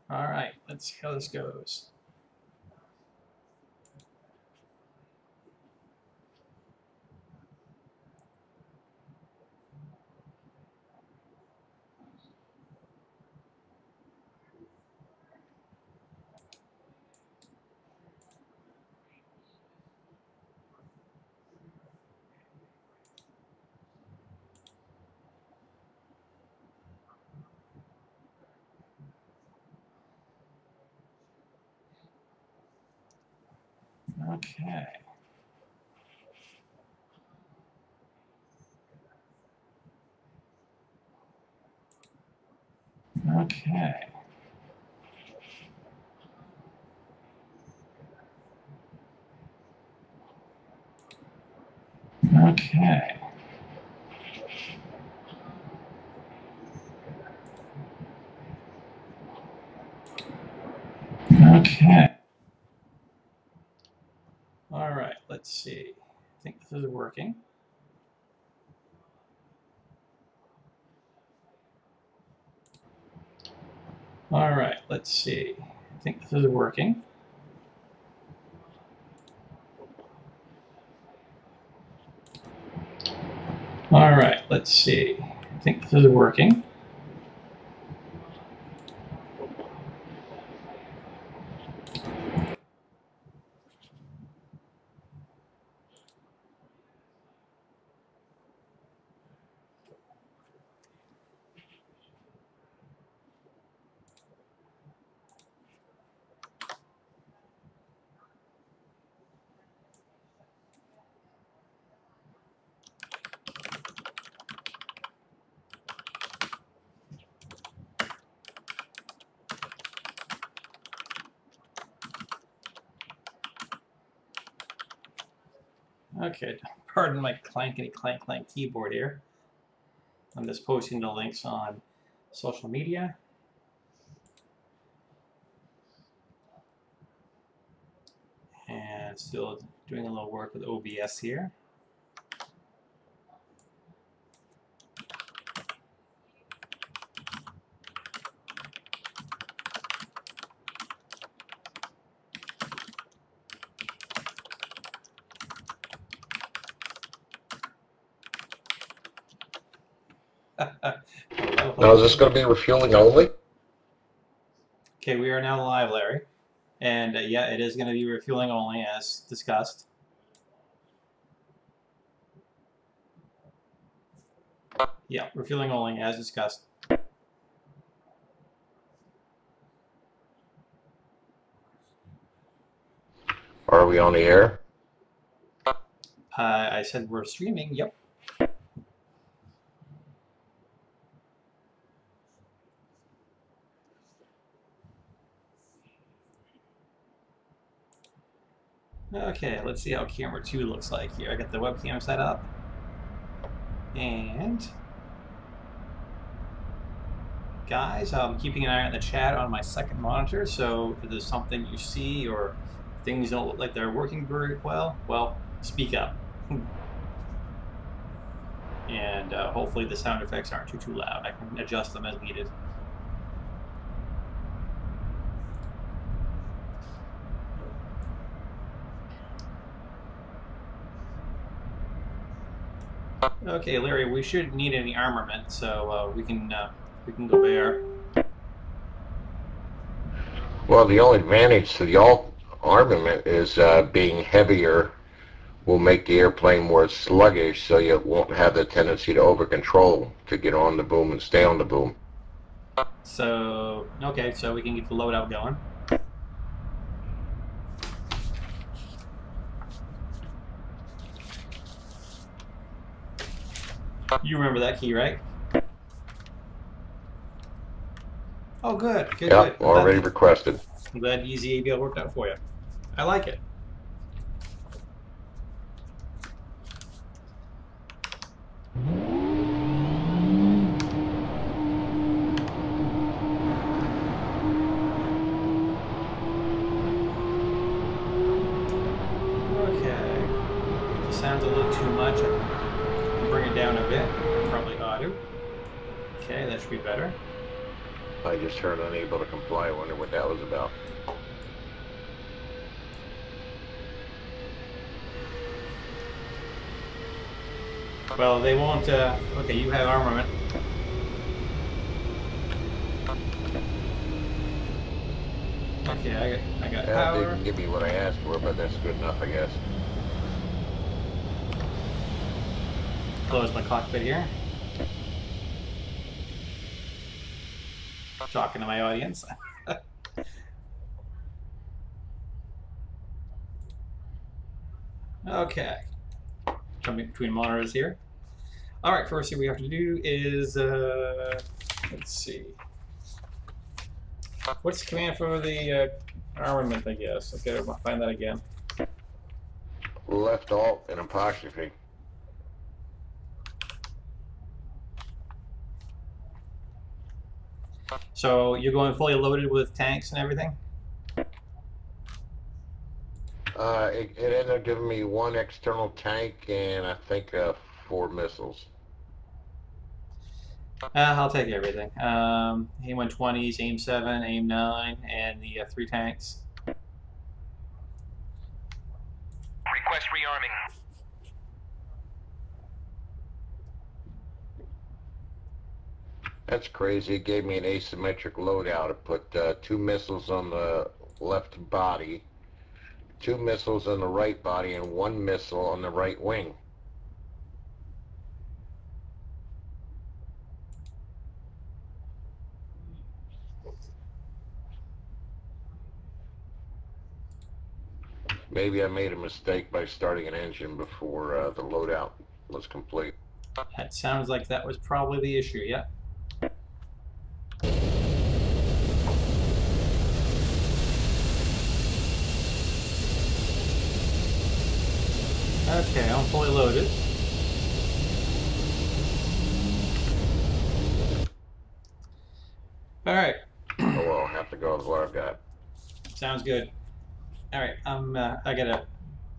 All right, let's see how this goes. Okay. Okay. Okay. Okay. All right, let's see. I think this is working. All right, let's see. I think this is working. All right, let's see. I think this is working. Okay, pardon my clankety clank clank keyboard here. I'm just posting the links on social media. And still doing a little work with OBS here. Now, is this going to be refueling only? Okay, we are now live, Larry. And yeah, it is going to be refueling only, as discussed. Yeah, refueling only, as discussed. Are we on the air? I said we're streaming, yep. Okay, let's see how camera 2 looks like here. I got the webcam set up. And guys, I'm keeping an eye on the chat on my second monitor, so if there's something you see or things don't look like they're working very well, speak up. And hopefully the sound effects aren't too loud. I can adjust them as needed. Okay, Larry, we shouldn't need any armament, so we can go there. Well, the only advantage to the armament is being heavier will make the airplane more sluggish, so you won't have the tendency to over-control to get on the boom and stay on the boom. So, okay, so we can get the loadout going. You remember that key, right? Oh, good, good, Yep, good. already requested. I'm glad Easy ABL worked out for you. I like it. Okay. The sound's a little too much. Bring it down a bit. Probably auto. Okay, that should be better. I just heard unable to comply. I wonder what that was about. Well, they won't. Okay, you have armament. Okay, I got Yeah, power. they didn't give me what I asked for, but that's good enough, I guess. Close my cockpit here. Talking to my audience. Okay. Jumping between monitors here. Alright, first thing we have to do is, let's see. What's the command for the armament, I guess? Okay, I'll find that again. Left alt and apostrophe. So you're going fully loaded with tanks and everything? It ended up giving me 1 external tank and I think 4 missiles. I'll take everything. AIM-120s, AIM-7, AIM-9, and the 3 tanks. Request rearming. That's crazy. It gave me an asymmetric loadout. It put 2 missiles on the left body, 2 missiles on the right body, and 1 missile on the right wing. Maybe I made a mistake by starting an engine before the loadout was complete. That sounds like that was probably the issue, yeah. Okay, I'm fully loaded. Alright. Oh well, I'll have to go with what I've got. Sounds good. Alright, I gotta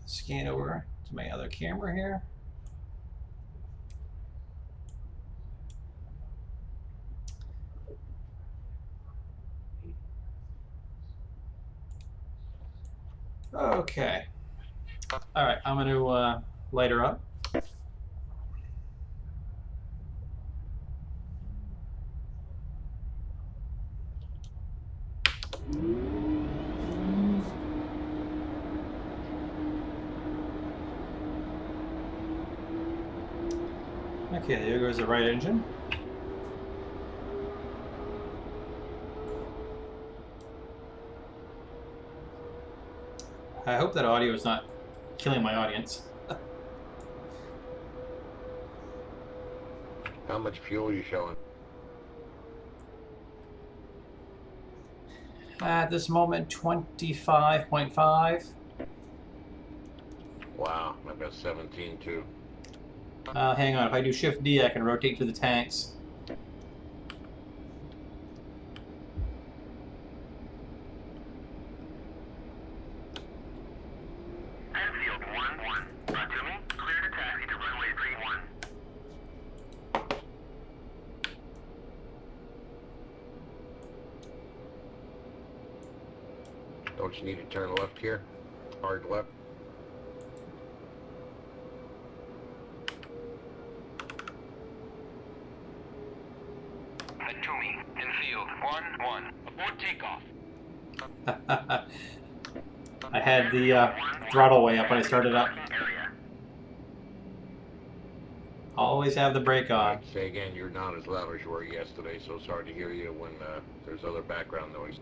scan over to my other camera here. Okay. Alright, I'm gonna light her up. Okay, there goes the right engine. I hope that audio is not killing my audience. How much fuel are you showing? At this moment, 25.5. Wow, I've got 17 too. Hang on, if I do Shift D, I can rotate to the tanks. Enfield 1-1. To me, clear to taxi to runway 31. Don't you need to turn left here? Hard left. To me, Enfield 1-1. Abort takeoff. I had the throttle way up when I started up. Area. Always have the brake on. Say again, you're not as loud as you were yesterday, so it's hard to hear you when there's other background noise.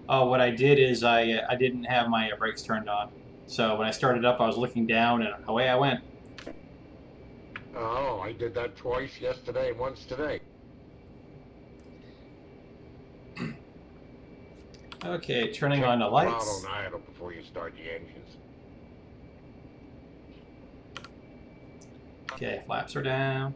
Oh, what I did is I didn't have my brakes turned on. So when I started up, I was looking down and away I went. Oh, I did that twice yesterday and once today. Okay, turning on the lights. Throttle and idle before you start the engines. Okay, flaps are down.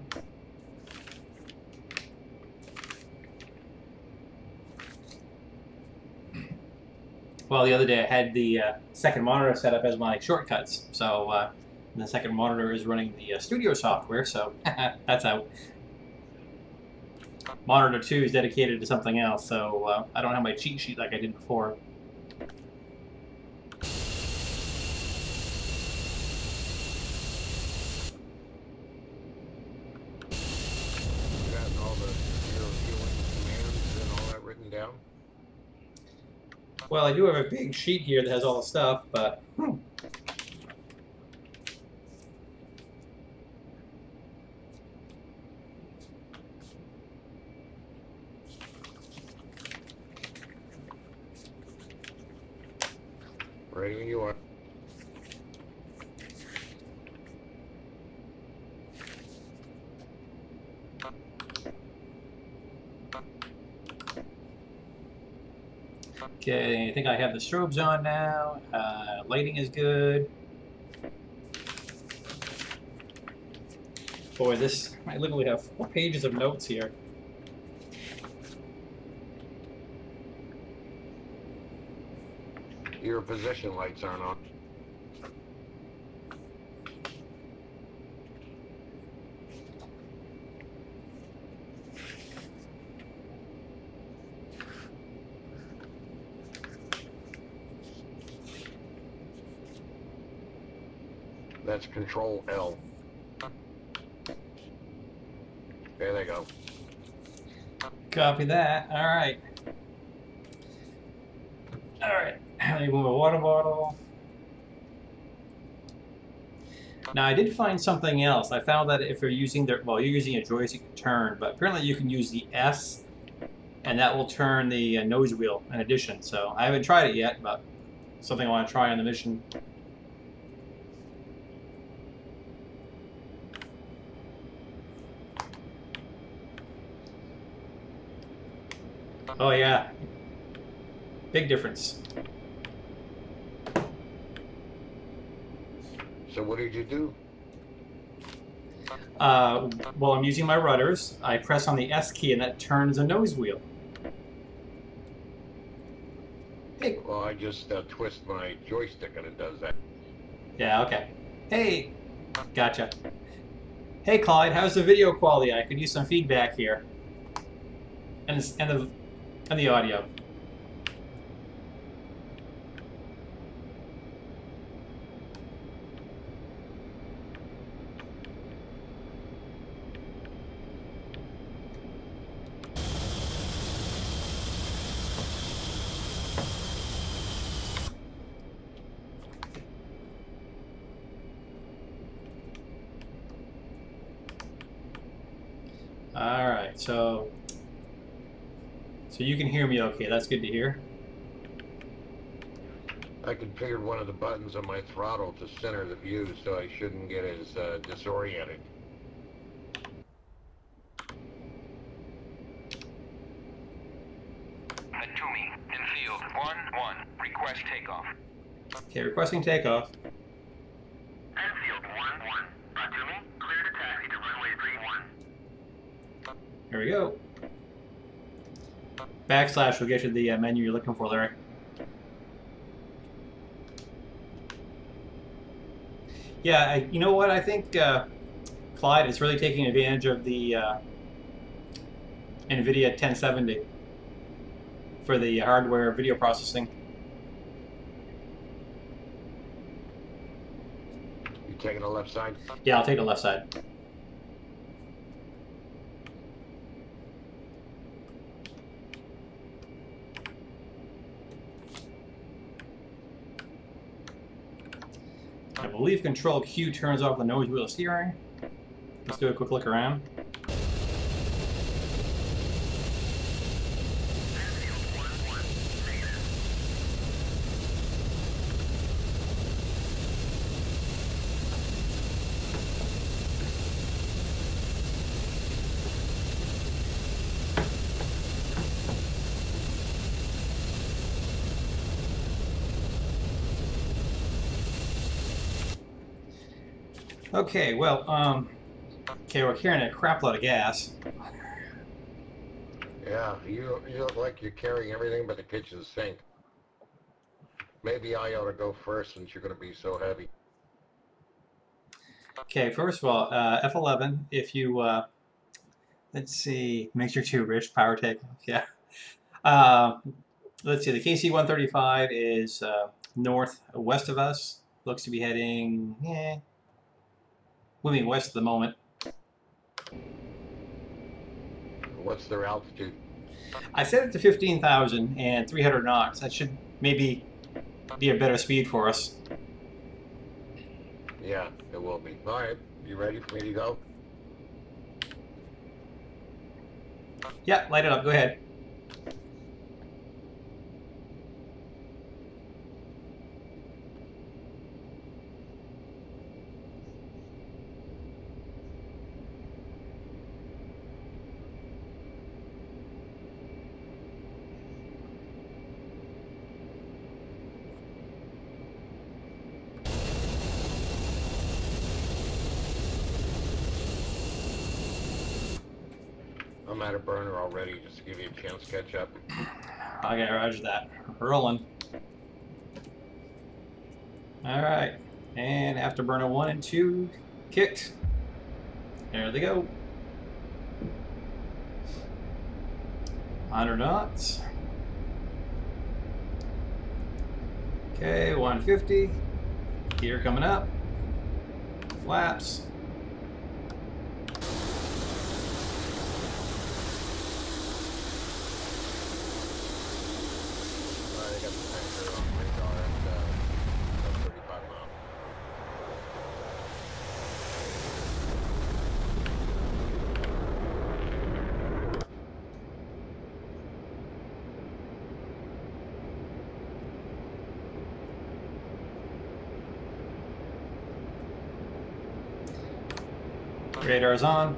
Well, the other day I had the second monitor set up as my shortcuts. So the second monitor is running the studio software, so that's out. monitor 2 is dedicated to something else, so I don't have my cheat sheet like I did before. You got all the refueling commands and all that written down? Well, I do have a big sheet here that has all the stuff, but Ready when you are. okay, I think I have the strobes on now. Lighting is good. Boy, I literally have 4 pages of notes here. Your position lights aren't on. That's Control L. There they go. Copy that. All right. All right. Let me move a water bottle. Now I did find something else. I found that if you're using you're using a joystick to turn, but apparently you can use the S, and that will turn the nose wheel in addition. So I haven't tried it yet, but something I want to try on the mission. Oh yeah, big difference. So what did you do? Well, I'm using my rudders. I press on the S key and that turns the nose wheel. Hey. Well, I just twist my joystick and it does that. Yeah, okay. Hey, gotcha. Hey, Clyde, how's the video quality? I could use some feedback here. And the audio. All right, so you can hear me okay. That's good to hear. I configured one of the buttons on my throttle to center the view so I shouldn't get as disoriented. Natumi, in field 1-1, request takeoff. Okay, requesting takeoff. Enfield 1-1, Natumi, clear to taxi to runway 31. Here we go. Backslash will get you the menu you're looking for, Larry. Yeah, you know what? I think Clyde is really taking advantage of the NVIDIA 1070 for the hardware video processing. You taking the left side? Yeah, I'll take the left side. I believe Control Q turns off the nose wheel steering. Let's do a quick look around. Okay, well, okay, we're carrying a crap load of gas. Yeah, you look like you're carrying everything but the kitchen sink. Maybe I ought to go first since you're going to be so heavy. Okay, first of all, F11, if you Let's see. Makes you too rich. Power take. Yeah. Uh, let's see. The KC-135 is northwest of us. Looks to be heading, moving west at the moment. What's their altitude? I set it to 15,000 and 300 knots. That should maybe be a better speed for us. Yeah, it will be. All right, you ready for me to go? Yeah, light it up. Go ahead. I'm at a burner already, just to give you a chance to catch up. Okay, roger that. Rolling. All right, and afterburner 1 and 2 kicked. There they go. 100 knots. Okay, 150. Gear coming up. Flaps. They got the tanker on radar at 35 miles. Radar's on.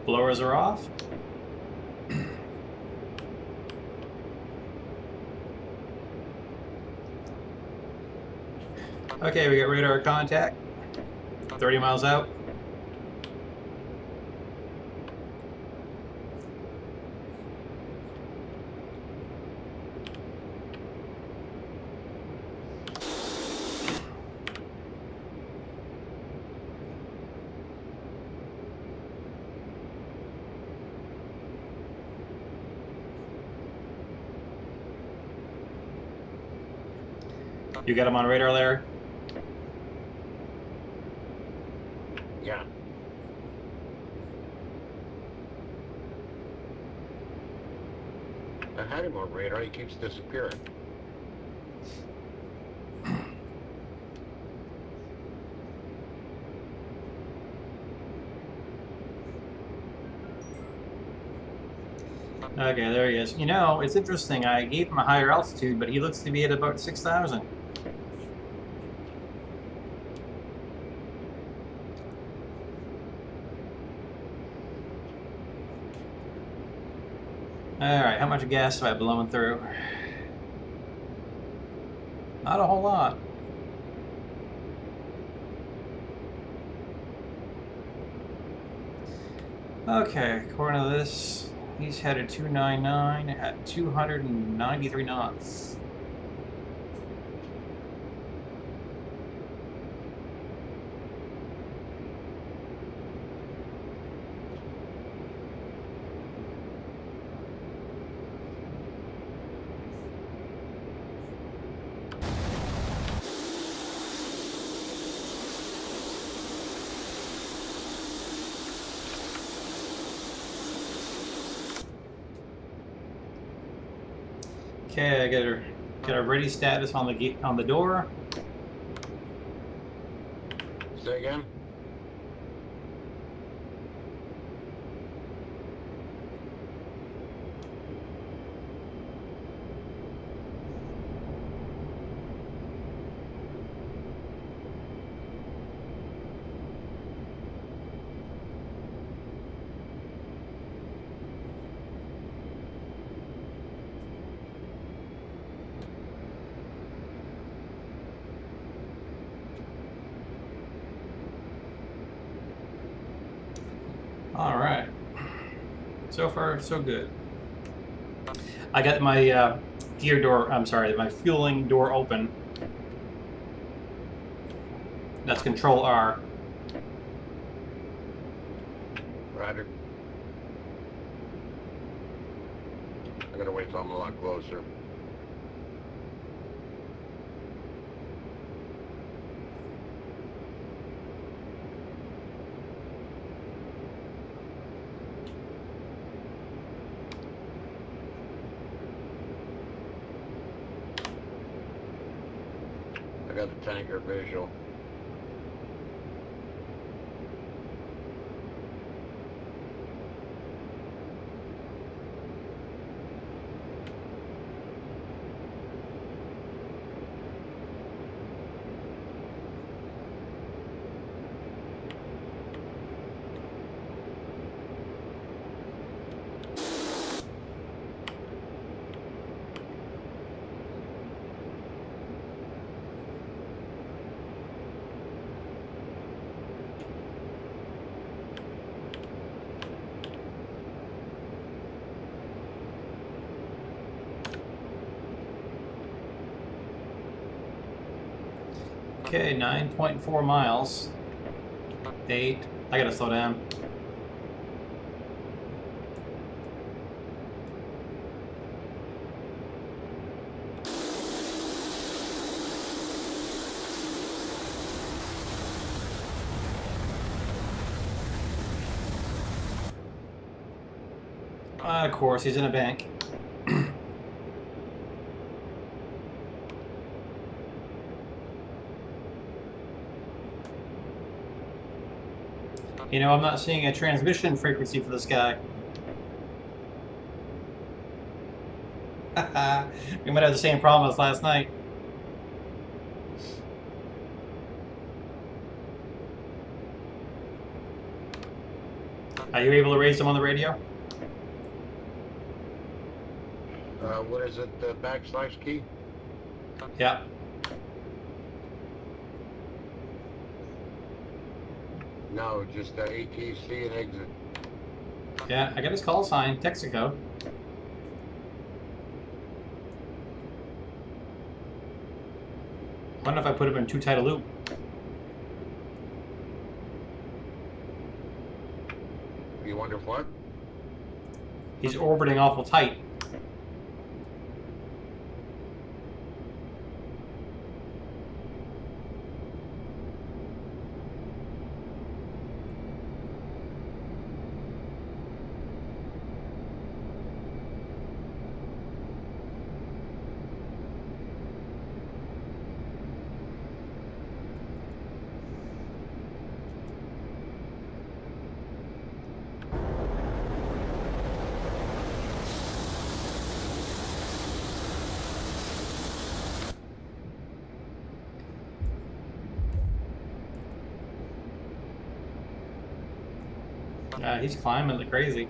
Blowers are off. Okay, we got radar contact. 30 miles out. You got him on radar, Larry? Yeah. I had him on radar, he keeps disappearing. Okay, there he is. You know, it's interesting. I gave him a higher altitude, but he looks to be at about 6,000. Alright, how much gas have I blown through? Not a whole lot. Okay, according to this, he's headed 299 at 293 knots. Okay, I get a ready status on the gate on the door. Say again? All right. So far, so good. I got my gear door, I'm sorry, my fueling door open. That's Control R. Roger. I gotta wait till I'm a lot closer. I got the tanker visual. Okay, 9.4 miles. 8. I gotta slow down. Of course, he's in a bank. You know, I'm not seeing a transmission frequency for this guy. We might have the same problem as last night. Are you able to raise them on the radio? What is it, the backslash key? Yeah. No, just the ATC and exit. Yeah, I got his call sign, Texaco. Wonder if I put him in too tight a loop. You wonder what? He's orbiting awful tight. He's climbing like crazy.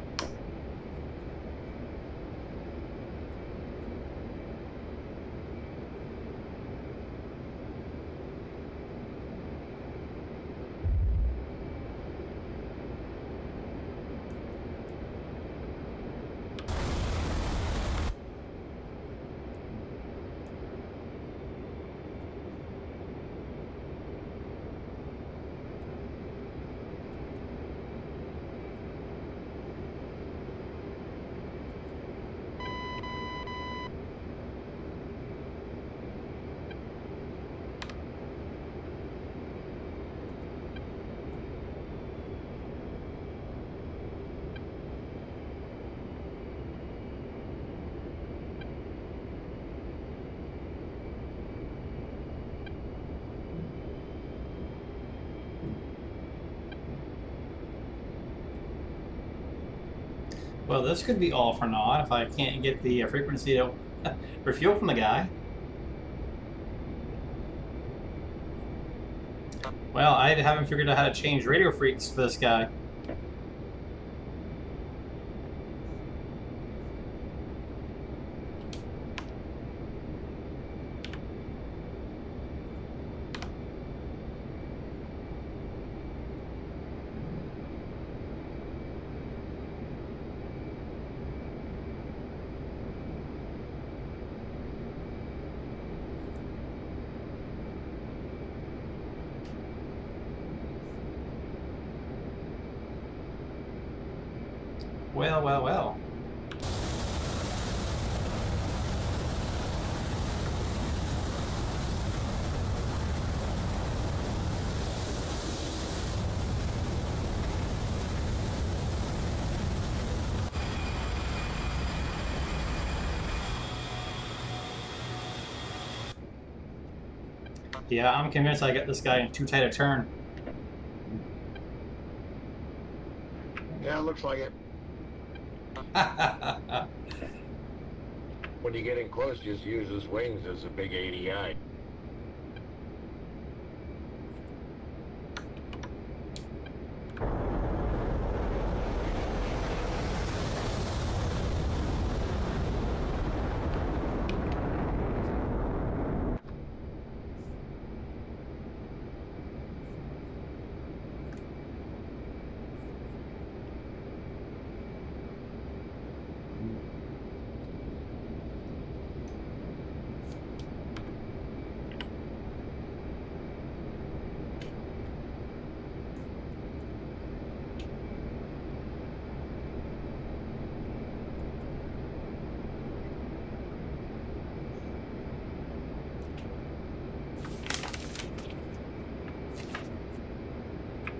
Well, this could be all for naught if I can't get the frequency to refuel from the guy. Well, I haven't figured out how to change radio freaks for this guy. Well, well, well. Yeah, I'm convinced I got this guy in too tight a turn. Yeah, it looks like it. When you get in close, just use his wings as a big ADI.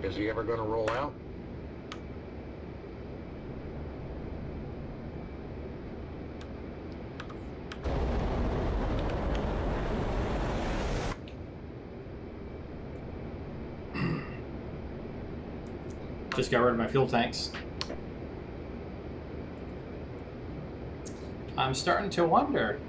Is he ever going to roll out? Just got rid of my fuel tanks. I'm starting to wonder.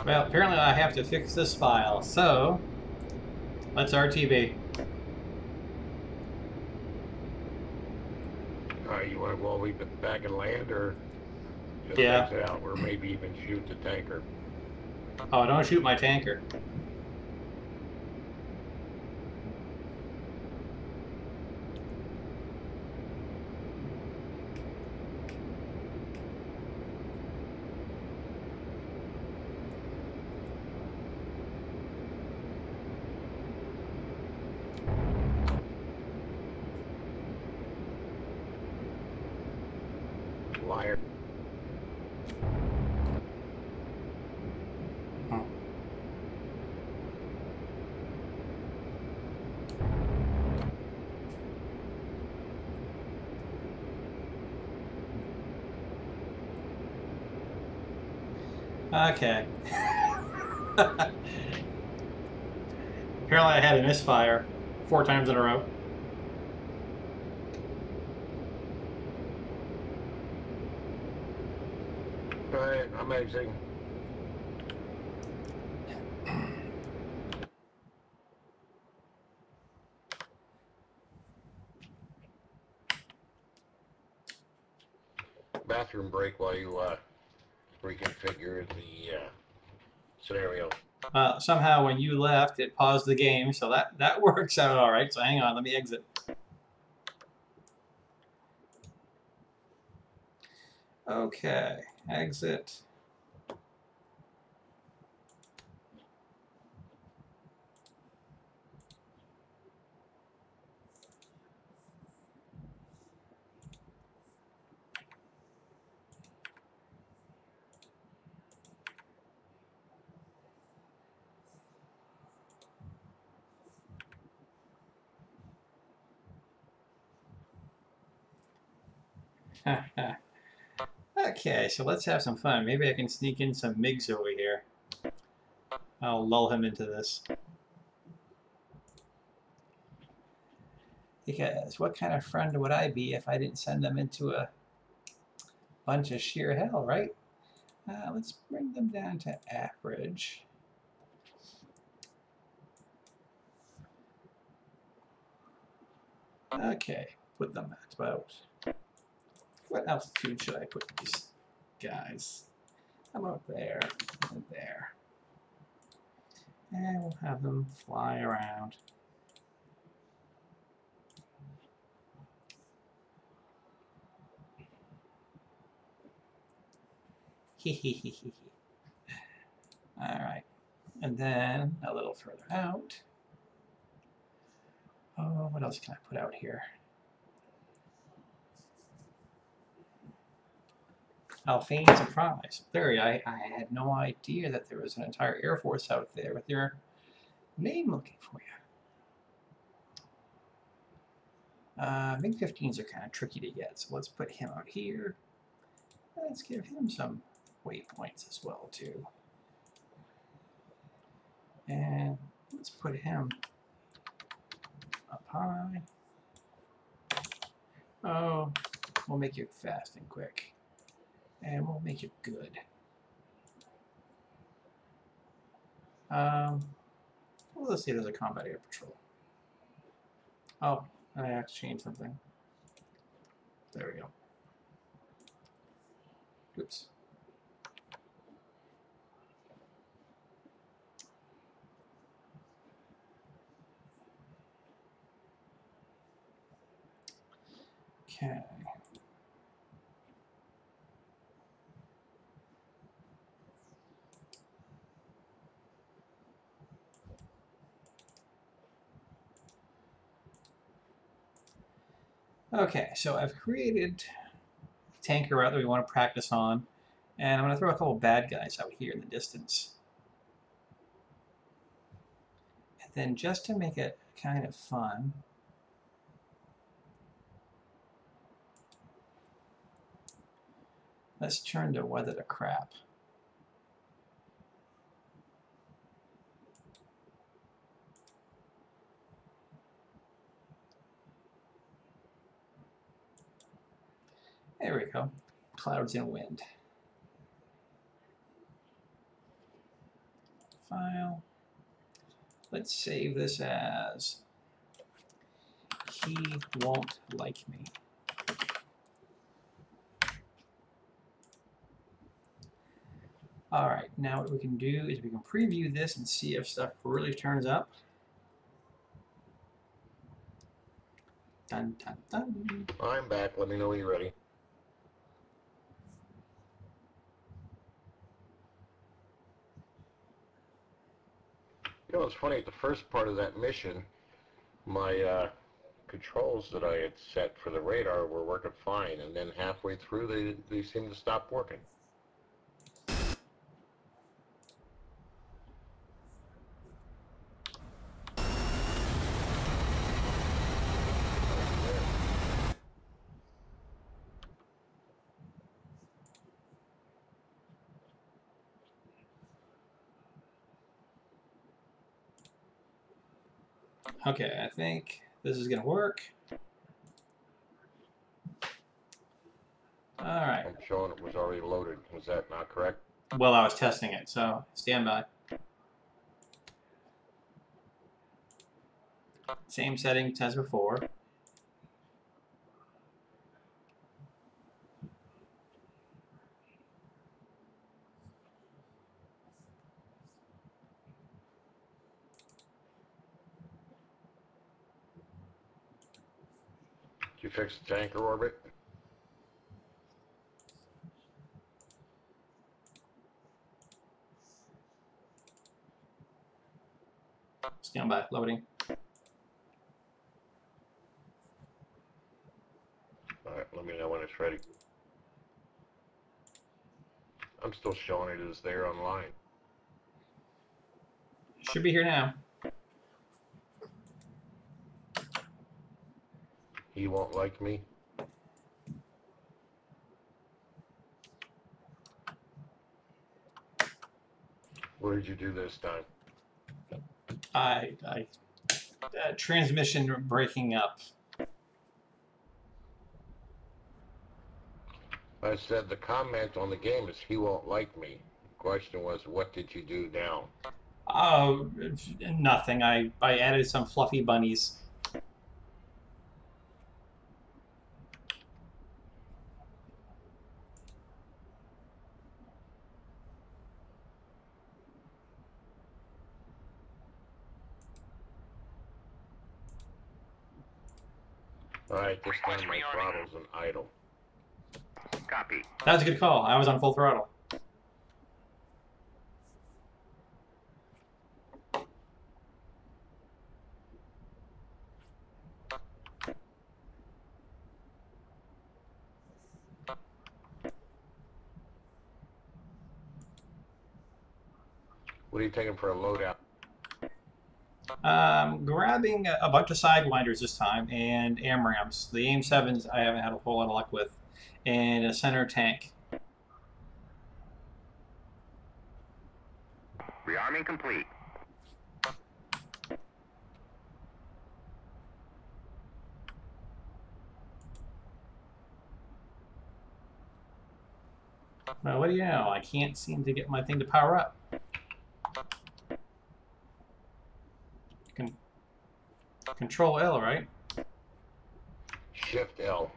Well, apparently I have to fix this file, so let's RTB. You want to while we back and land, or just Yeah. exit out, or maybe even shoot the tanker? Oh, don't shoot my tanker. Liar. Huh. Okay. Apparently I had a misfire 4 times in a row. Alright, I'm exiting. Bathroom break while you reconfigure the scenario. Somehow when you left, it paused the game, so that works out all right. So hang on, let me exit. Okay, exit. Okay, so let's have some fun. Maybe I can sneak in some MiGs over here. I'll lull him into this. Because what kind of friend would I be if I didn't send them into a bunch of sheer hell, right? Let's bring them down to average. Okay, put them at about. What altitude should I put these guys? How about there and there? And we'll have them fly around. Alright, and then a little further out. Oh, what else can I put out here? F-15's surprise. Larry, I had no idea that there was an entire Air Force out there with your name looking for you. MiG-15s are kind of tricky to get, so let's put him out here. Let's give him some waypoints as well, too. And let's put him up high. Oh, we'll make it fast and quick. And we'll make it good. Well, let's see, there's a combat air patrol. Oh, I have to change something. There we go. Oops. Okay. Okay, so I've created a tanker route that we want to practice on, and I'm going to throw a couple bad guys out here in the distance. And then just to make it kind of fun, let's turn the weather to crap. There we go. Clouds and wind. File. Let's save this as he won't like me. Alright, now what we can do is we can preview this and see if stuff really turns up. Dun, dun, dun. I'm back. Let me know when you're ready. You know, it's funny, at the first part of that mission, my controls that I had set for the radar were working fine, and then halfway through they seemed to stop working. Okay, I think this is going to work. Alright. I'm showing it was already loaded. Was that not correct? Well, I was testing it, so stand by. Same settings as before. Did you fix the tanker orbit? Stand by, loading. Alright, let me know when it's ready. I'm still showing it as there online. Should be here now. He won't like me. What did you do this time? Transmission breaking up. I said the comment on the game is he won't like me. The question was, what did you do now? Oh, nothing. I added some fluffy bunnies. Alright, this time my throttle's an idle. Copy. That was a good call. I was on full throttle. What are you taking for a loadout? Grabbing a bunch of sidewinders this time and AMRAAMs. The AIM-7s I haven't had a whole lot of luck with. And a center tank. Rearming complete. Well, what do you know? I can't seem to get my thing to power up. Control L, right? Shift L.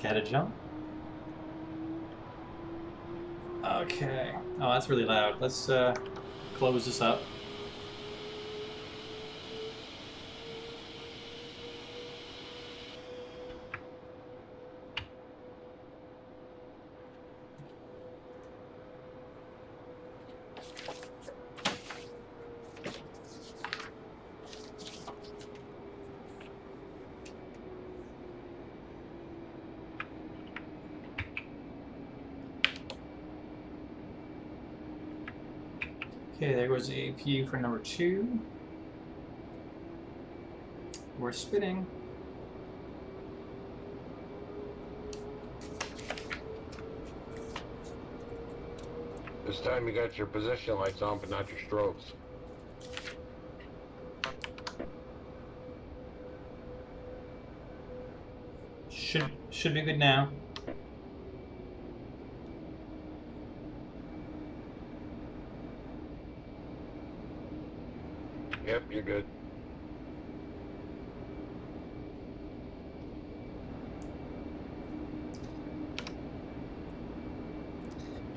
Gotta jump. Okay. Oh, that's really loud. Let's close this up. Okay, there goes the APU for number 2. We're spinning. This time you got your position lights on, but not your strobes. Should be good now. Yep, you're good.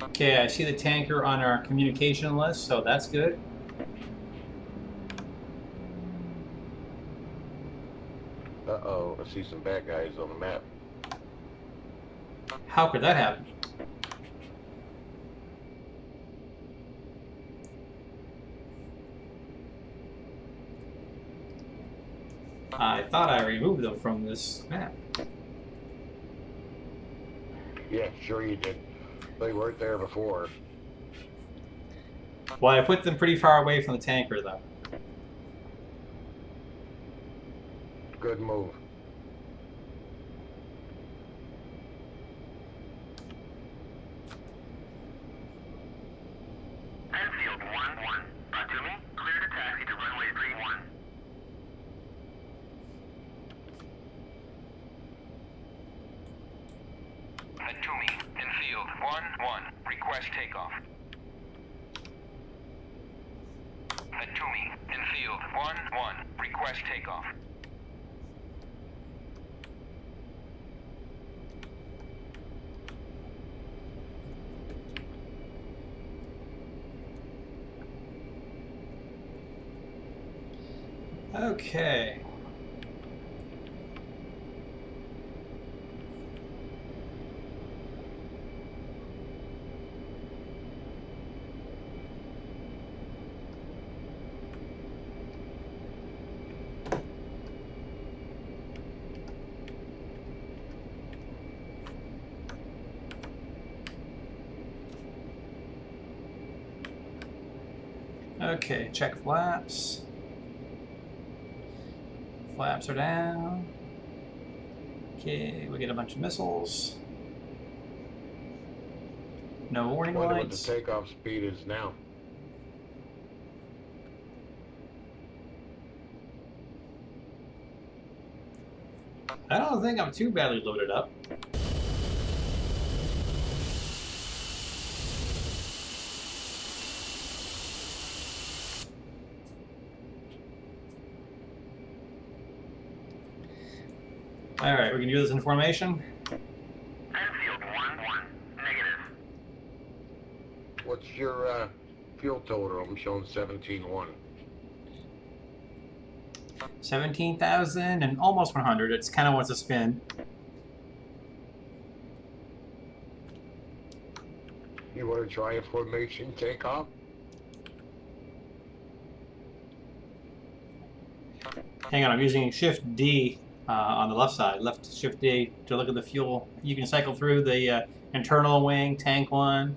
Okay, I see the tanker on our communication list, so that's good. Uh-oh, I see some bad guys on the map. How could that happen? I thought I removed them from this map. Yeah, sure you did. They weren't there before. Well, I put them pretty far away from the tanker, though. Good move. Enfield 1-1. To me, clear to taxi to runway 31. To me, Enfield 1-1. Request takeoff. To me, Enfield 1-1. Request takeoff. Okay. Okay, check flaps. Flaps are down. Okay, we get a bunch of missiles. No warning Wonder what the lights. takeoff speed is now. I don't think I'm too badly loaded up. All right, we can do this in formation. Enfield 1-1. Negative. What's your fuel total? I'm showing 17.1. 17,000 and almost 100. It's kind of wants to spin. You want to try a formation takeoff? Hang on, I'm using Shift D on the left side. Left Shift D to look at the fuel. You can cycle through the internal wing, tank one.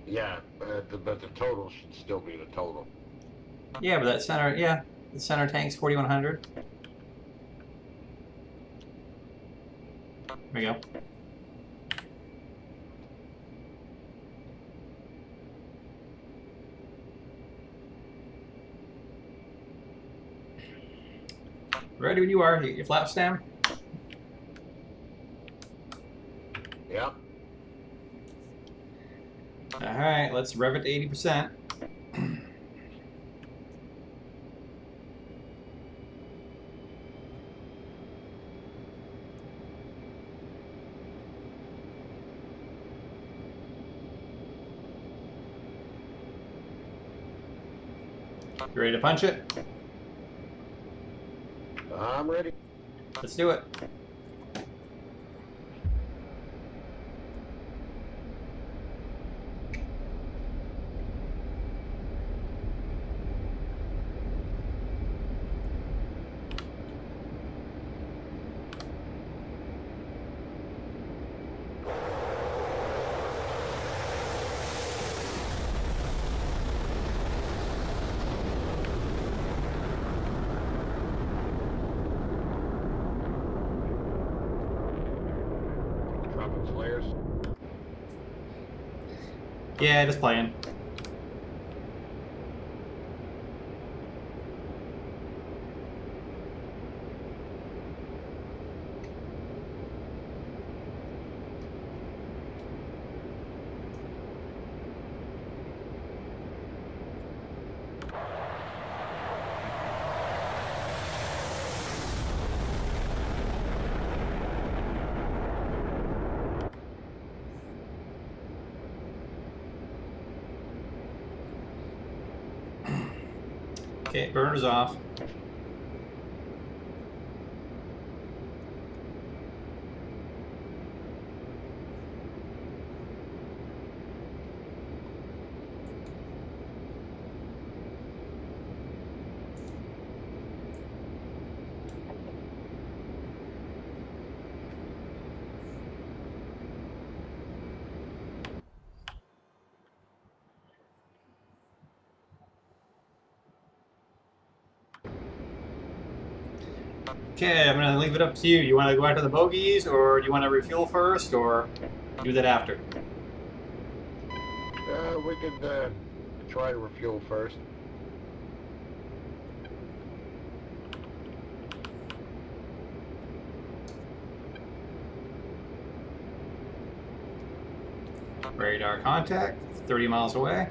Yeah, but the total should still be the total. Yeah, but that center, yeah, the center tank's 4,100. There we go. Ready when you are. Your flap stem. Yeah. All right, let's rev it to 80%. You ready to punch it? I'm ready. Let's do it. Dropping flares. Yeah, just playing. Okay, burner's off. Okay, I'm gonna leave it up to you. You want to go out to the bogies, or do you want to refuel first, or do that after? We could try to refuel first. Radar contact, 30 miles away.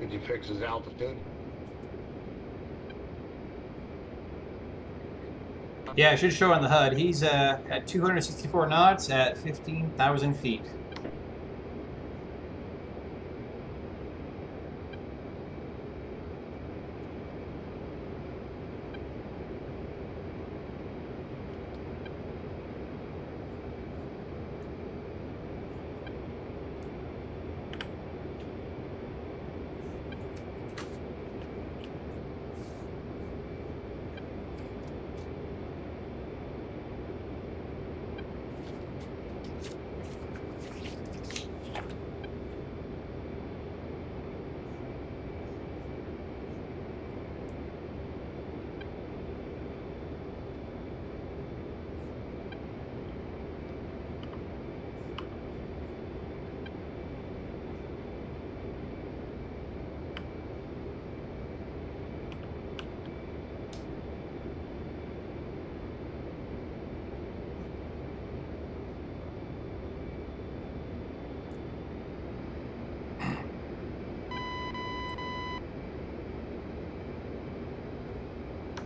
Did you fix his altitude? Yeah, it should show on the HUD. He's at 264 knots at 15,000 feet.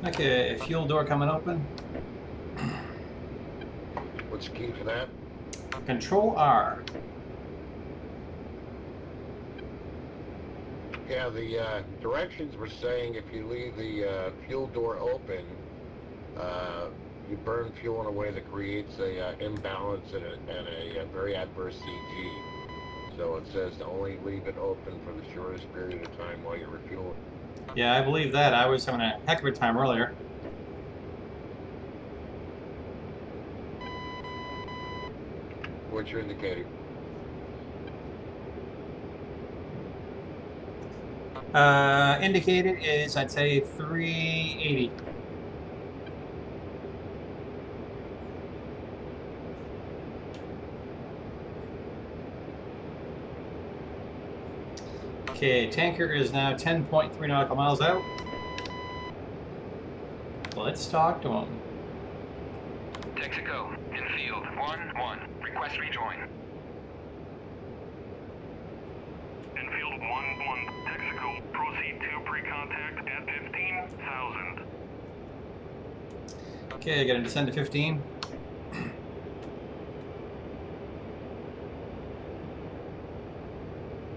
Okay, fuel door coming open. What's the key for that? Control R. Yeah, the directions were saying if you leave the fuel door open, you burn fuel in a way that creates a imbalance and a very adverse CG. So it says to only leave it open for the shortest period of time while you're refueling. Yeah, I believe that. I was having a heck of a time earlier. What's your indicator? Indicated is, I'd say, 380. Okay, tanker is now 10.3 nautical miles out. Let's talk to him. Texaco, infield, 1-1. Request rejoin. Infield 1-1. Texaco, proceed to pre-contact at 15,000. Okay, gonna descend to 15.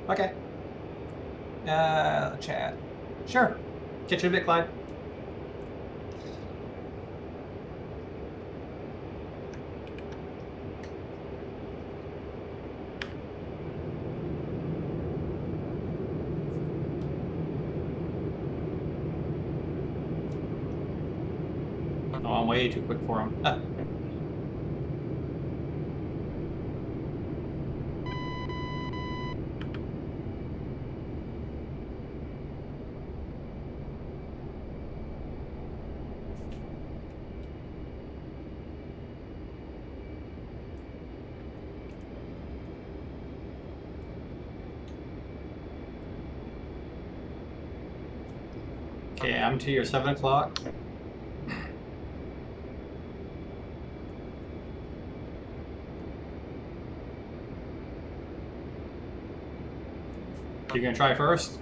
Okay. Chat. Sure. Catch you in a bit, Clyde. Oh, I'm way too quick for him. Okay, I'm to your 7 o'clock. You're gonna try first?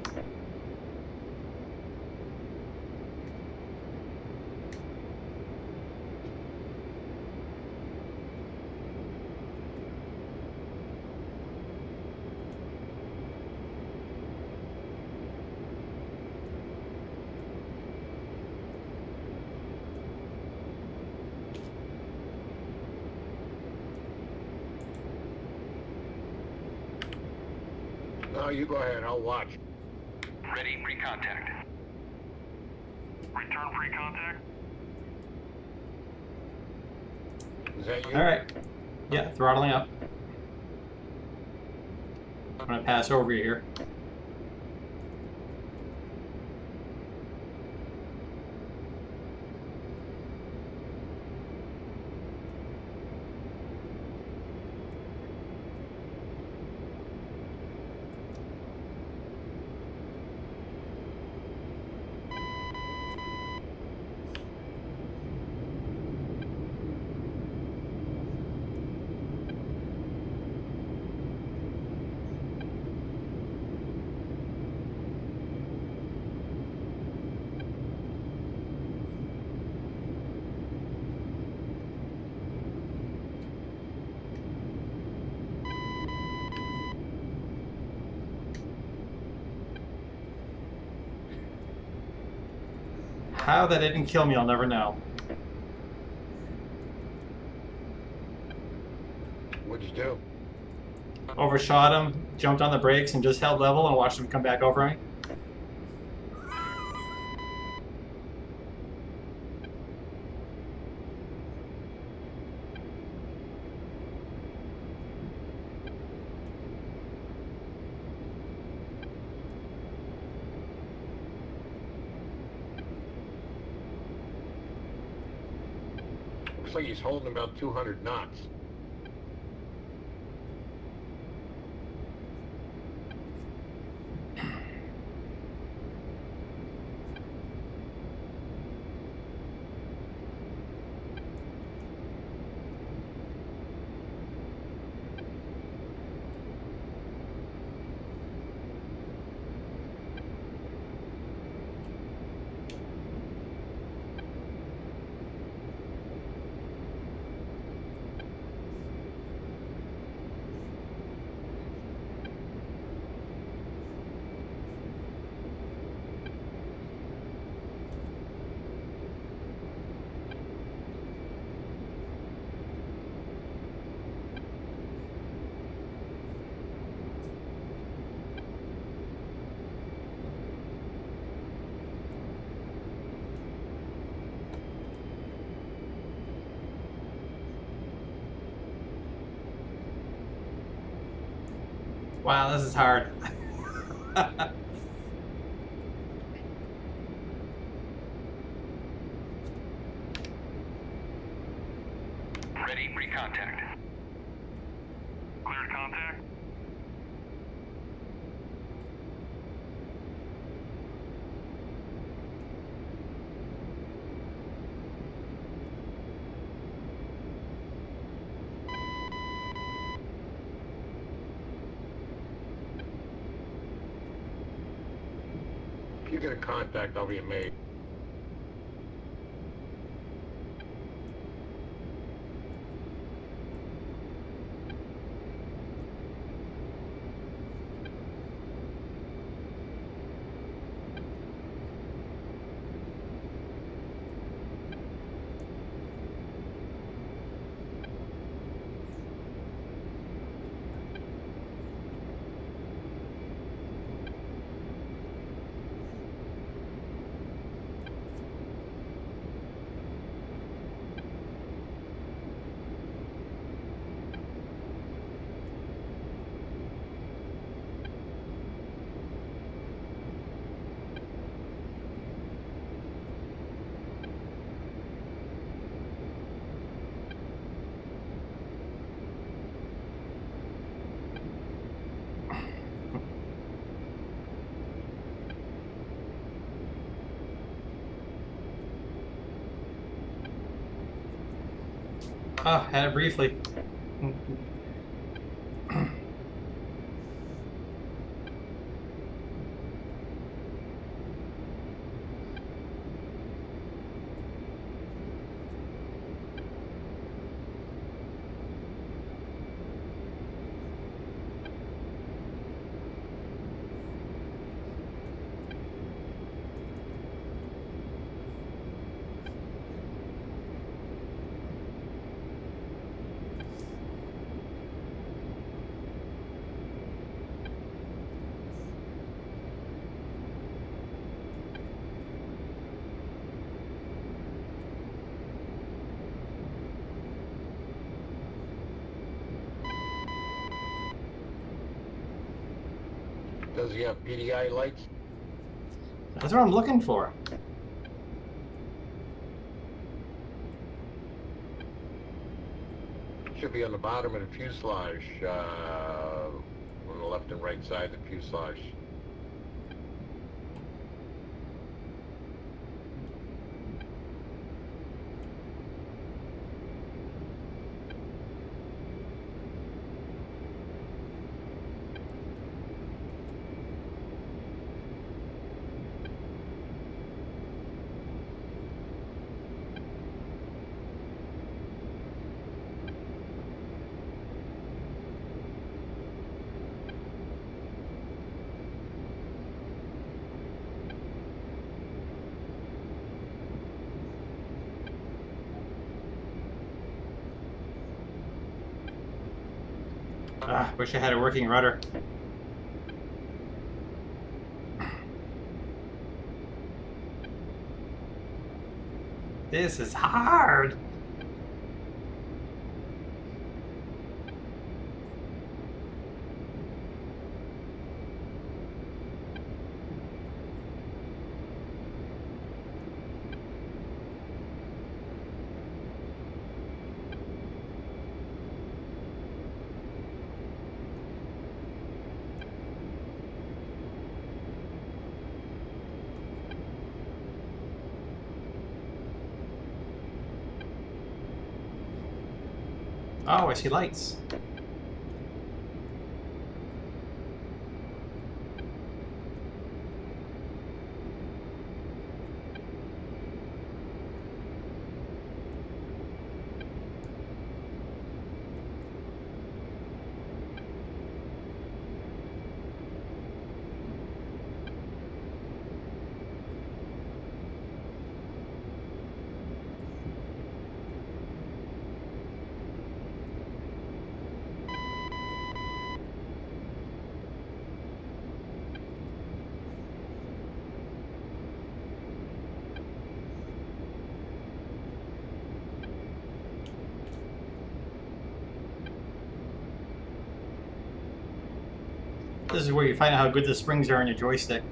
No, you go ahead. I'll watch. Ready, pre-contact. Return pre-contact. Is that you? All right. Yeah, throttling up. I'm gonna pass over you here. How that didn't kill me, I'll never know. What'd you do? Overshot him, jumped on the brakes, and just held level and watched him come back over me. Looks like he's holding about 200 knots. Wow, this is hard. Ready, recontact. Cleared contact. If you get a contact, I'll be amazed. Oh, had it briefly. Does he have PDI lights? That's what I'm looking for. Should be on the bottom of the fuselage, on the left and right side of the fuselage. Ah, wish I had a working rudder. This is hard. Oh, I see lights. This is where you find out how good the springs are on your joystick.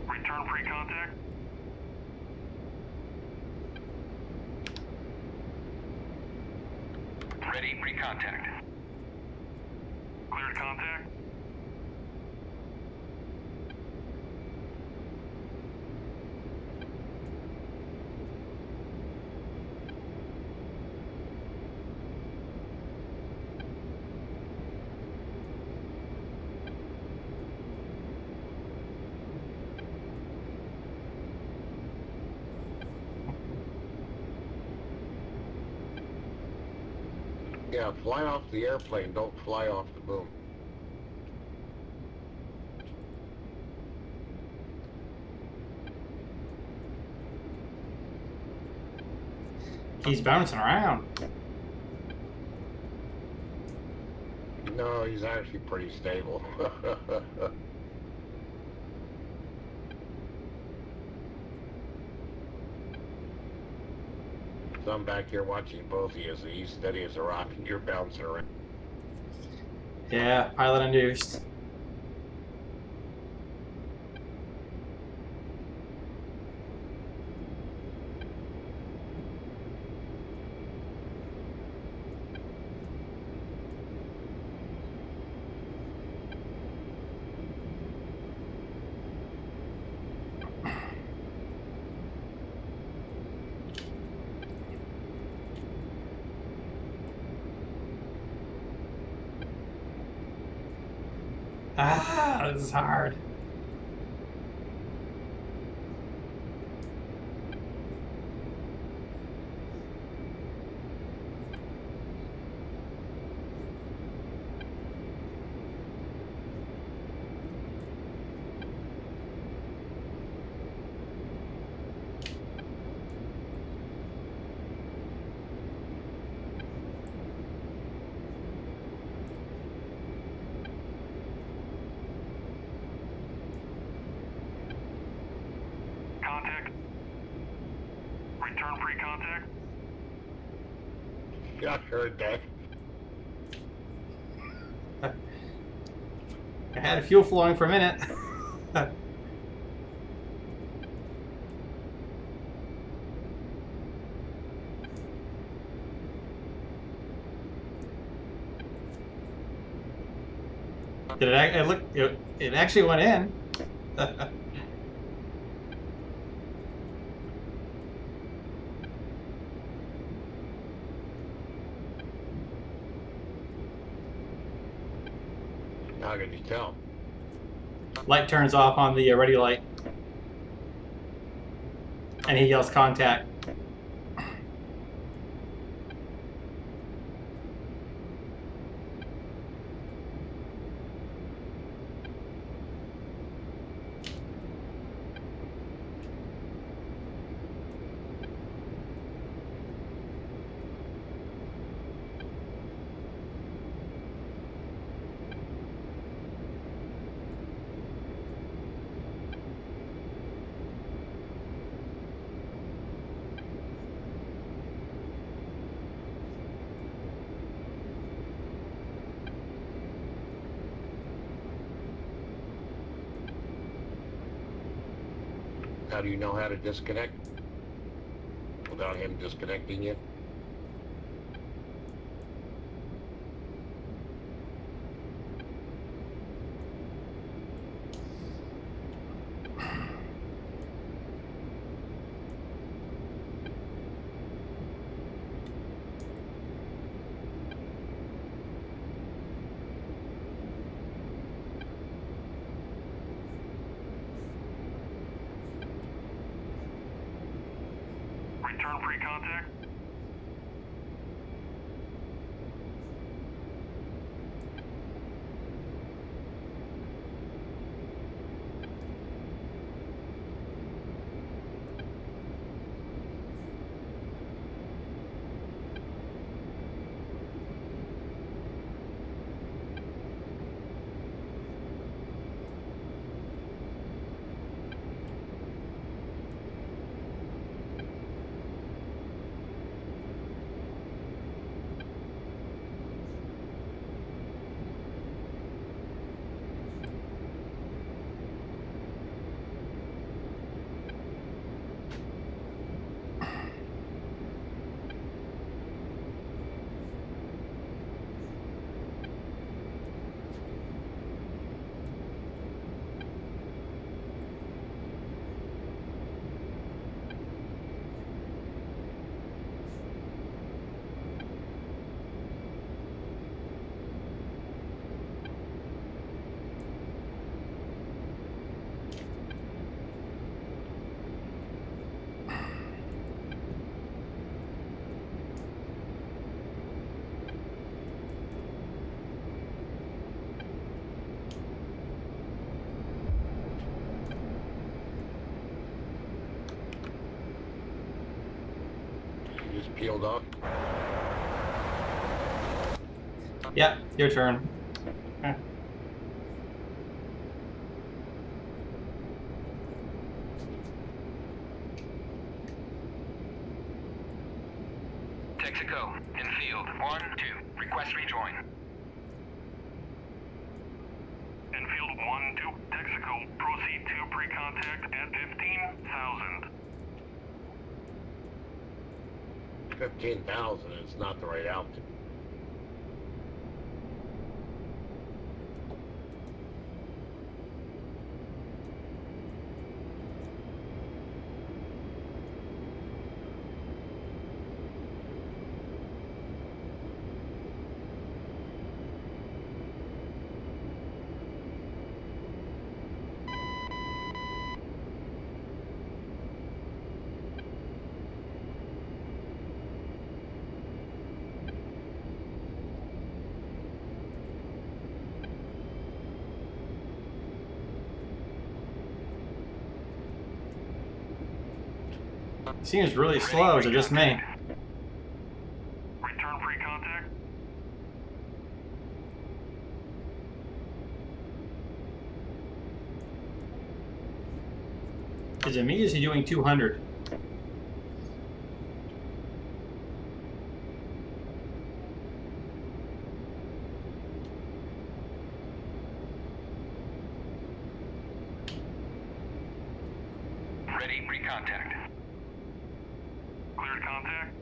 Return pre-contact. Ready, pre-contact. Cleared contact. Yeah, fly off the airplane, don't fly off the boom. He's bouncing around. No, he's actually pretty stable. So I'm back here watching both of you. He's steady as a rock and you're bouncing around. Yeah, pilot induced. Ah, this is hard. Contact. Return pre-contact. Yeah, I heard that. I had a fuel flowing for a minute. Did it look? It actually went in. How can you tell? Light turns off on the ready light, and he yells contact. How do you know how to disconnect without him disconnecting you? Return pre-contact. Shield up. Yeah, your turn. Texaco, in field. 1, 2. Request rejoin. Enfield 1-2, Texaco, proceed to pre-contact at 15,000. 15,000 is not the right altitude. Seems really slow. Is it just me? Return pre-contact. Is it me? Or is he doing 200? Ready, pre-contact. Cleared contact.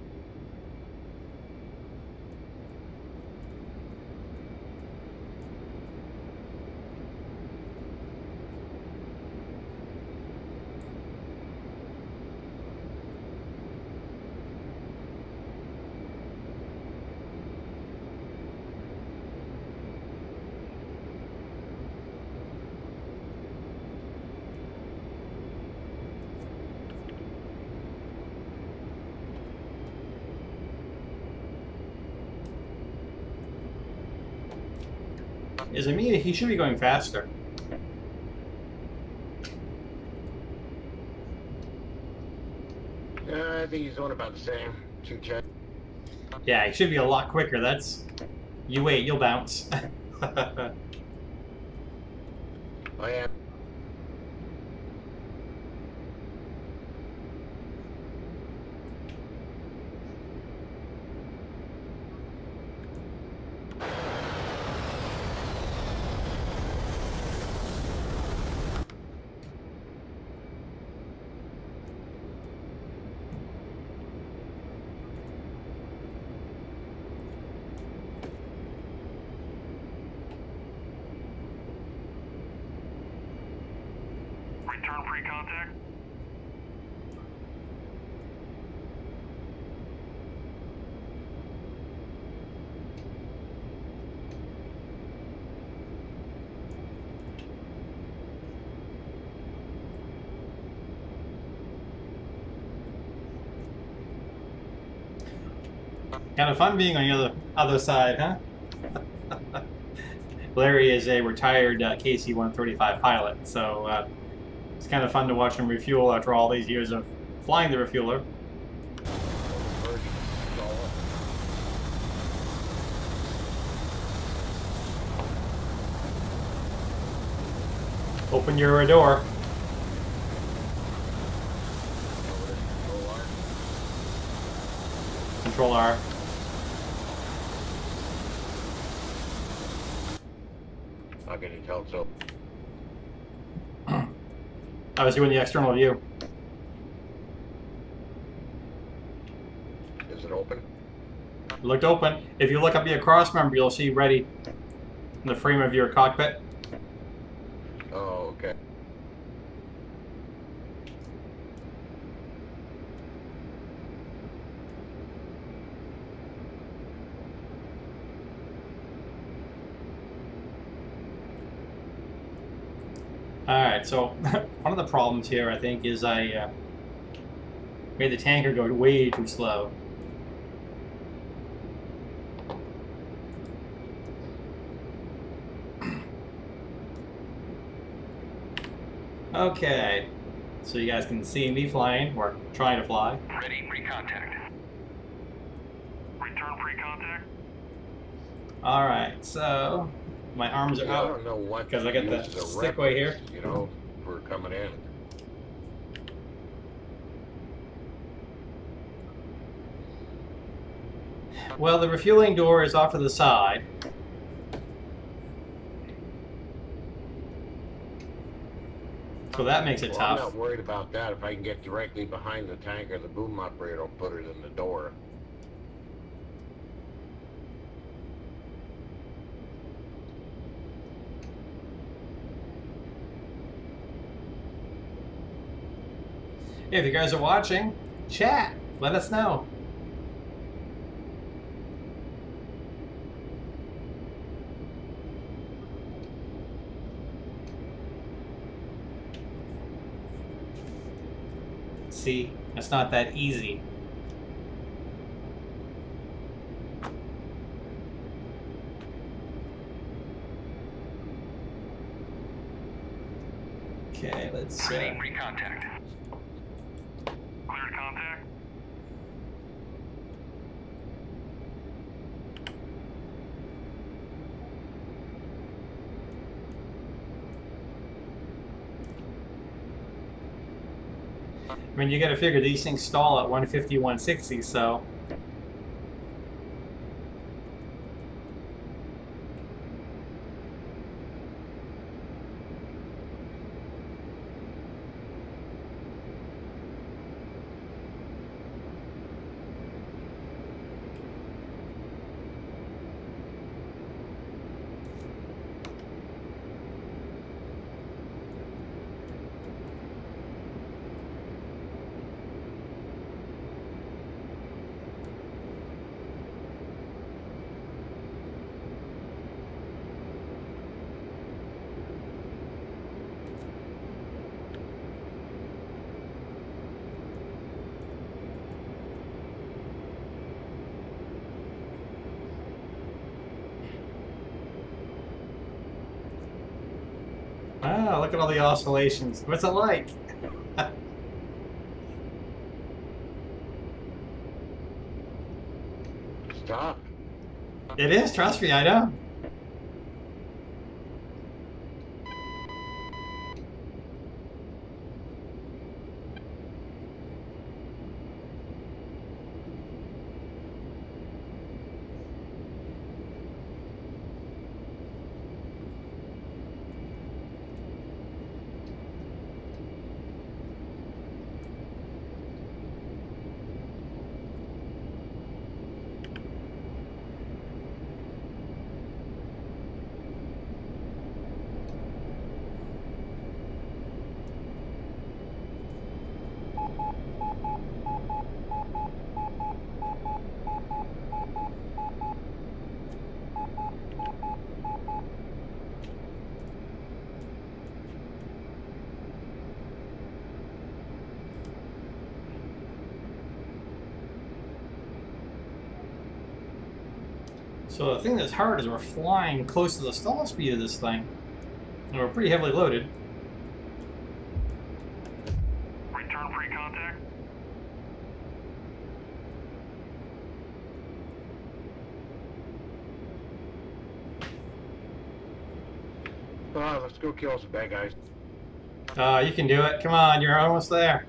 Is it me? He should be going faster. I think he's doing about the same. 210. Yeah, he should be a lot quicker. That's... You wait, you'll bounce. I am. Return pre-contact. Kind of fun being on the other side, huh? Larry is a retired KC-135 pilot, so it's kind of fun to watch him refuel after all these years of flying the refueler. Open your door. Control R. I'll get it held so. I was doing the external view. Is it open? It looked open. If you look up your cross member, you'll see ready in the frame of your cockpit. Oh, okay. Alright, so one of the problems here, I think, is I made the tanker go way too slow. Okay, so you guys can see me flying, or trying to fly. Ready, pre-contact. Return pre-contact. All right, so my arms are Yeah, I out don't know what because I got the uses a stick right here. reference, you know, for coming in. Well, the refueling door is off to the side. So that makes it Well, I'm tough. not worried about that. If I can get directly behind the tanker, the boom operator will put it in the door. If you guys are watching, chat. Let us know. See, it's not that easy. Okay, let's Ready, pre-contact. Cleared contact. I mean, you got to figure these things stall at 150, 160, so. Ah, look at all the oscillations. What's it like? Stop. It is, trust me, I know. So the thing that's hard is we're flying close to the stall speed of this thing. And we're pretty heavily loaded. Return pre-contact. Let's go kill some bad guys. You can do it. Come on, you're almost there.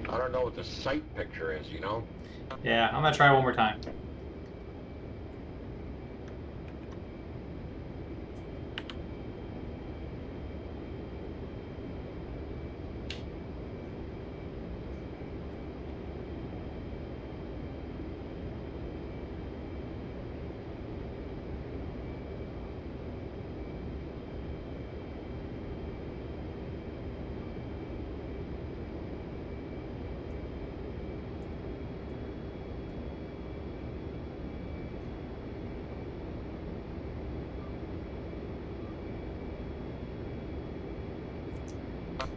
I don't know what the sight picture is, you know? Yeah, I'm gonna try one more time.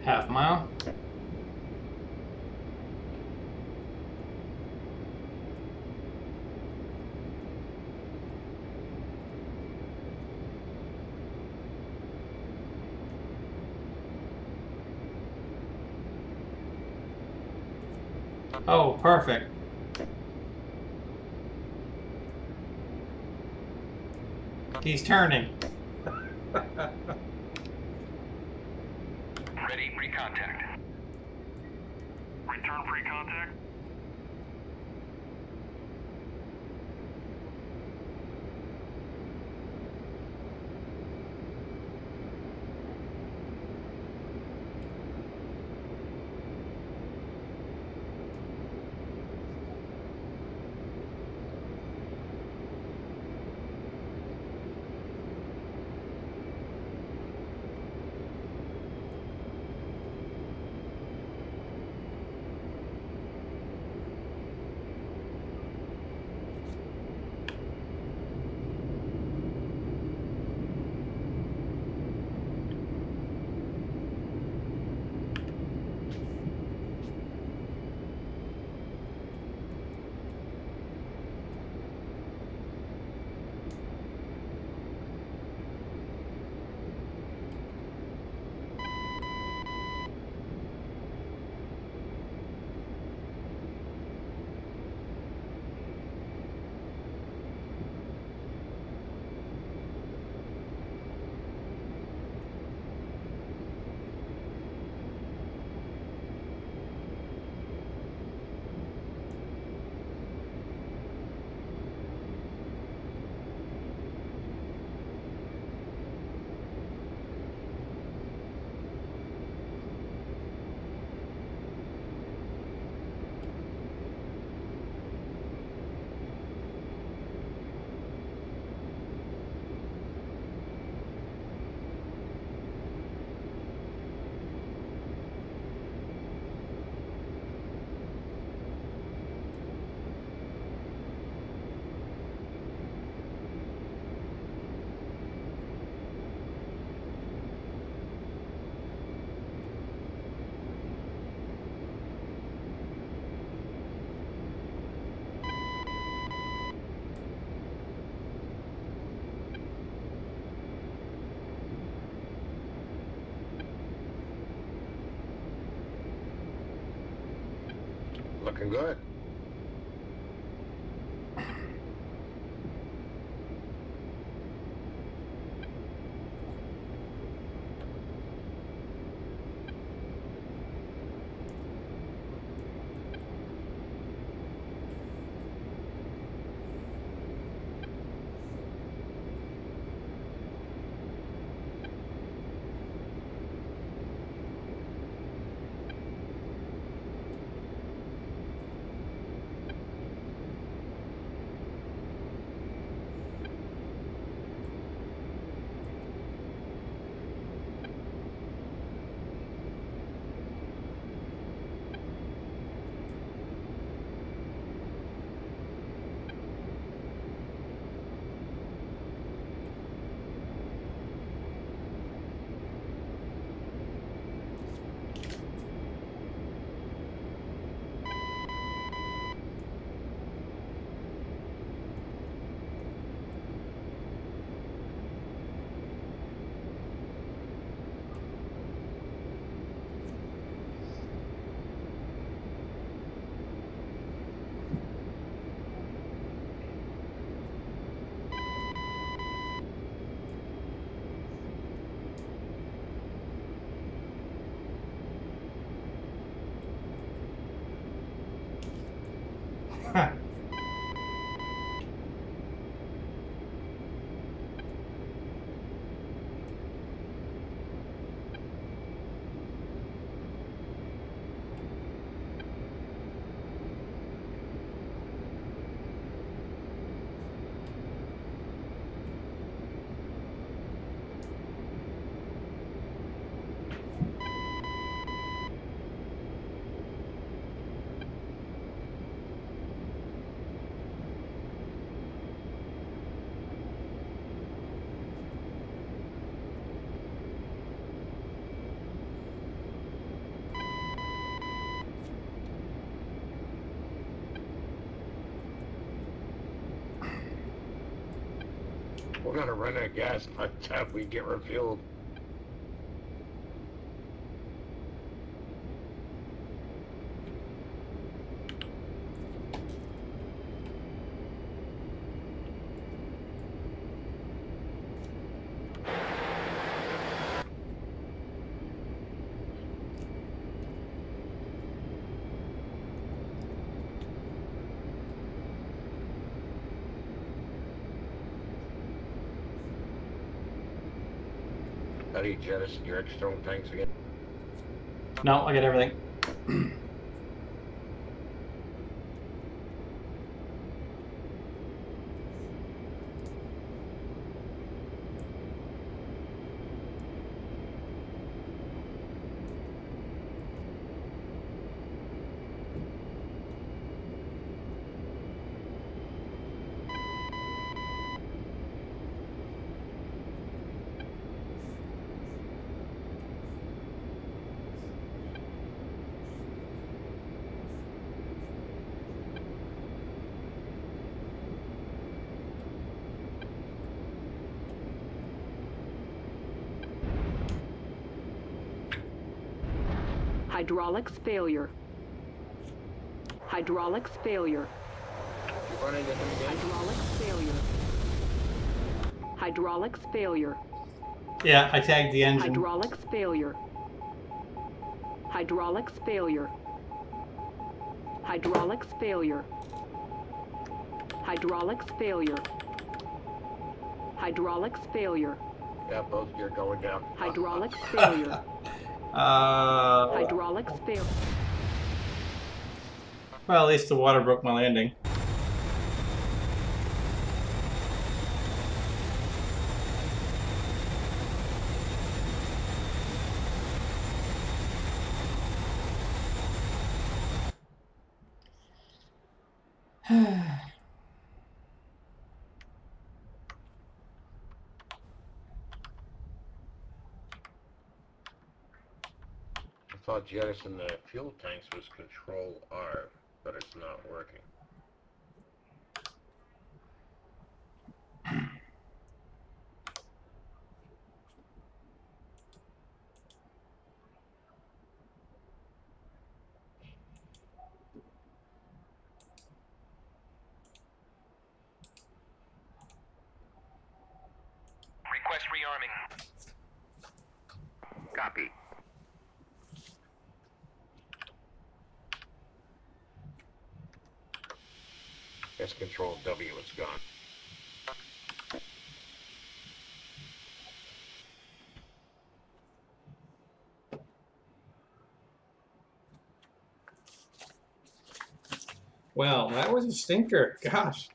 Half mile. Oh, perfect. He's turning. Ready, recontact. Return free contact. Looking good. We're gonna run out of gas by the time we get refueled. How do you jettison your external tanks again? No, I get everything. Hydraulics failure. Hydraulics failure. You running into me again? Hydraulics failure. Hydraulics failure. Yeah, I tagged the engine. Hydraulics failure. Hydraulics failure. Hydraulics failure. Hydraulics failure. Hydraulics failure. Yeah, both gear going down. Hydraulics failure. Hydraulics failure. Well, at least the water broke my landing. I thought jettison the fuel tanks was Control R, but it's not working. Request rearming. Copy. That's Control W, it's gone. Well, that was a stinker. Gosh.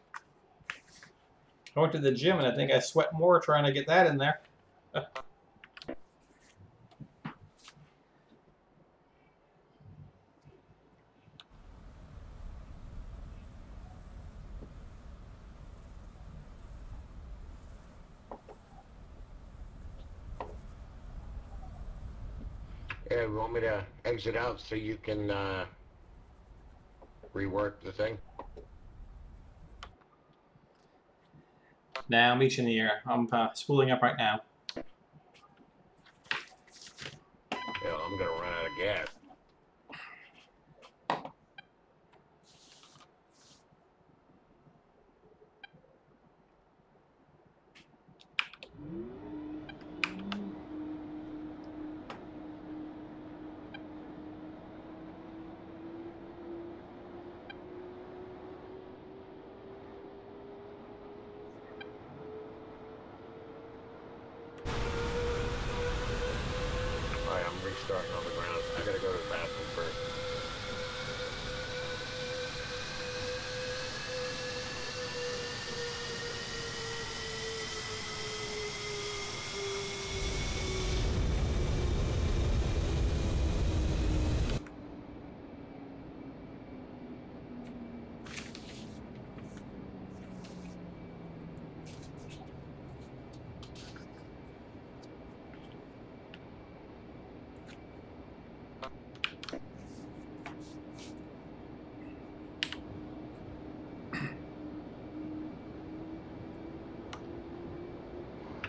I went to the gym and I think I sweat more trying to get that in there. Yeah, you want me to exit out so you can rework the thing? Now I'm each in the air. I'm spooling up right now. Yeah, I'm gonna run out of gas. Alright, I'm restarting on the ground. I gotta go to the bathroom first.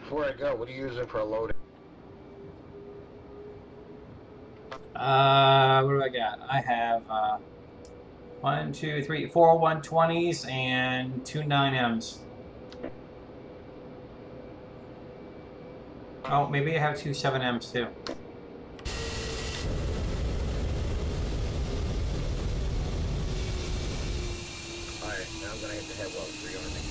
Before I go, what are you using for a loading? What do I got? I have 1, 2, 3, 4 120s and 2 9Ms. Oh, maybe I have 2 7Ms too. Alright, now I'm gonna hit the head well rearming.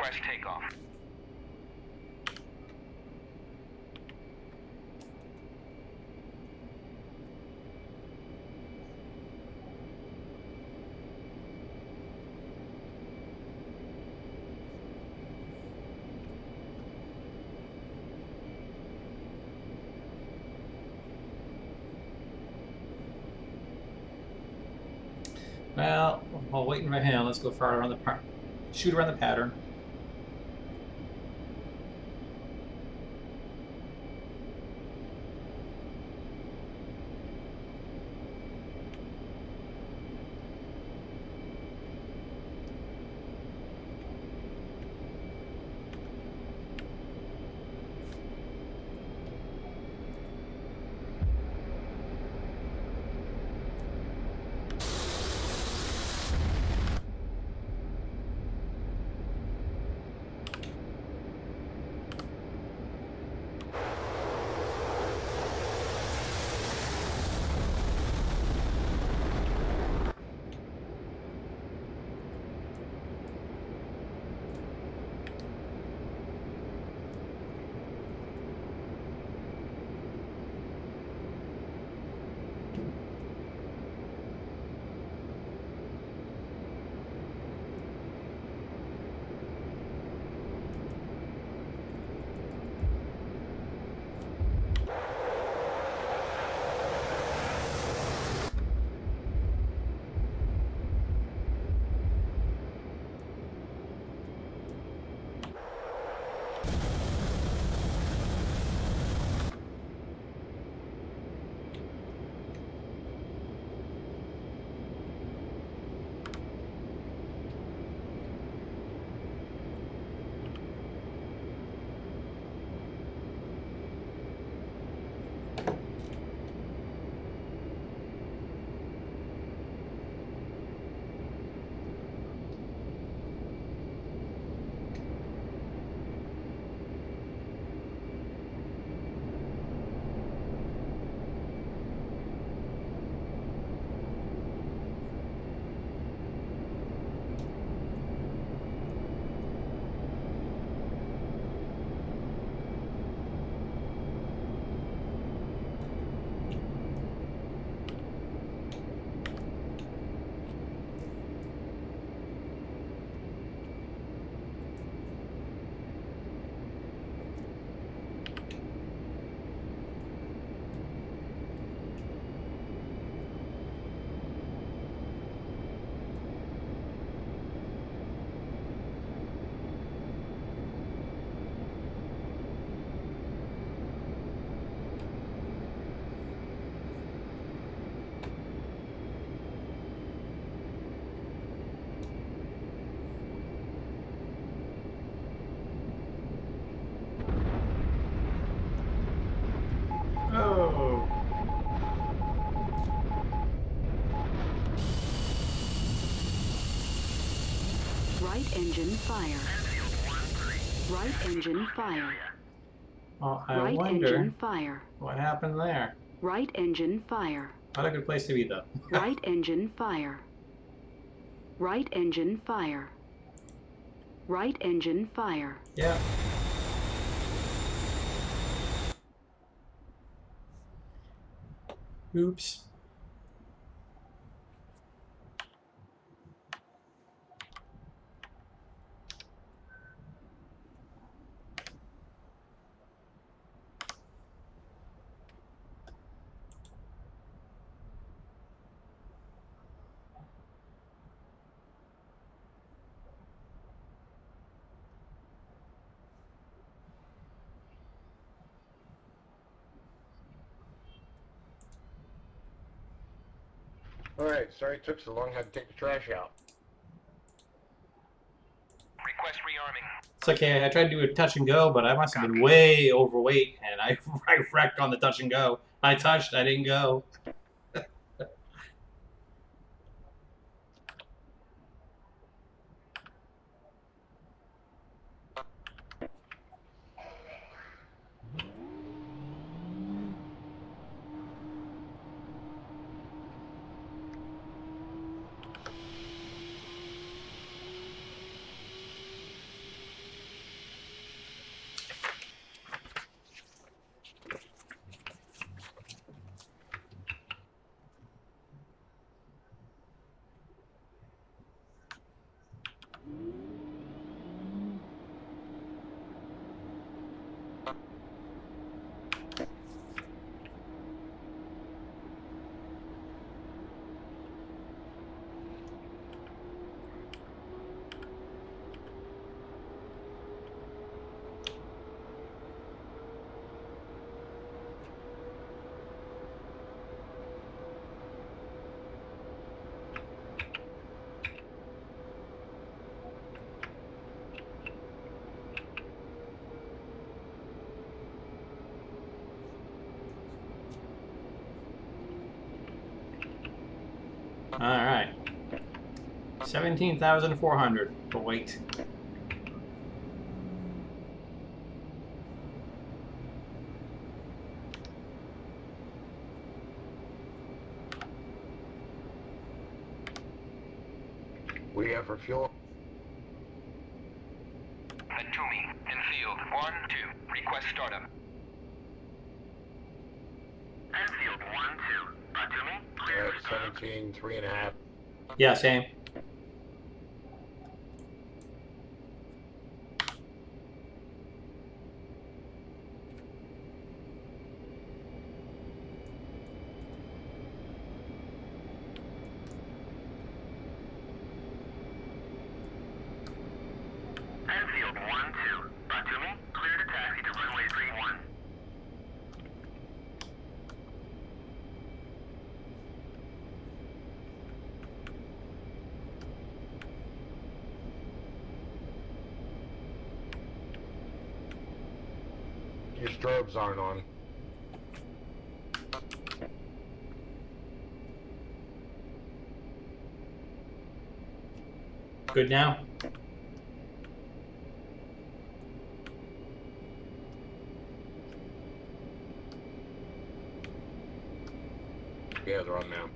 Request takeoff. Well, while waiting for him, let's go far around shoot around the pattern. Oh. Right engine fire. Right engine fire. Well, I Right wonder engine fire. what happened there. Right engine fire. Not a good place to be, though. Right engine fire. Right engine fire. Right engine fire. Yeah. Oops. Alright, sorry it took so long. I had to take the trash out. Request rearming. It's okay. I tried to do a touch and go, but I must have been way overweight, and I wrecked on the touch and go. I touched, I didn't go. Alright. 17,400 for weight. We have refuel. Head to me. In field. 1, 2. Request startup. Enfield 1, 2. To me. Clear for startup. 17, 3.5. Yeah, same. Enfield 1, 2. To me. Clear to taxi to runway 31. Your strobes aren't on. Good now? Yeah, they're on now.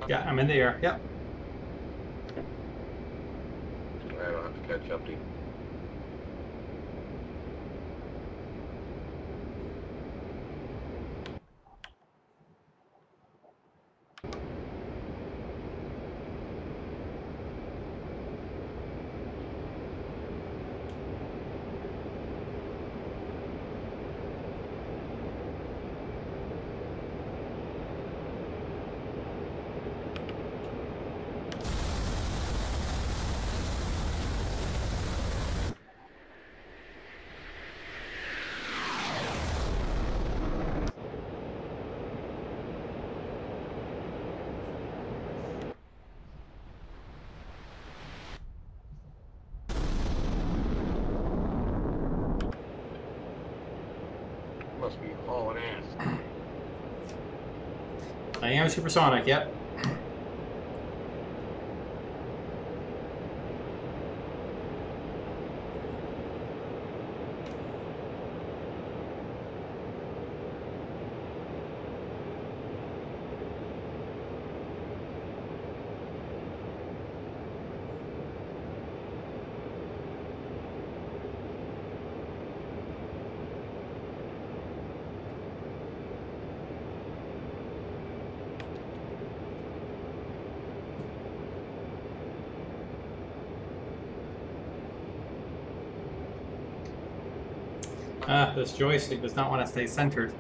Yeah, I'm in the air. Yep. I don't have to catch up to you. Must be hauling ass. I am supersonic, yep. This joystick does not want to stay centered.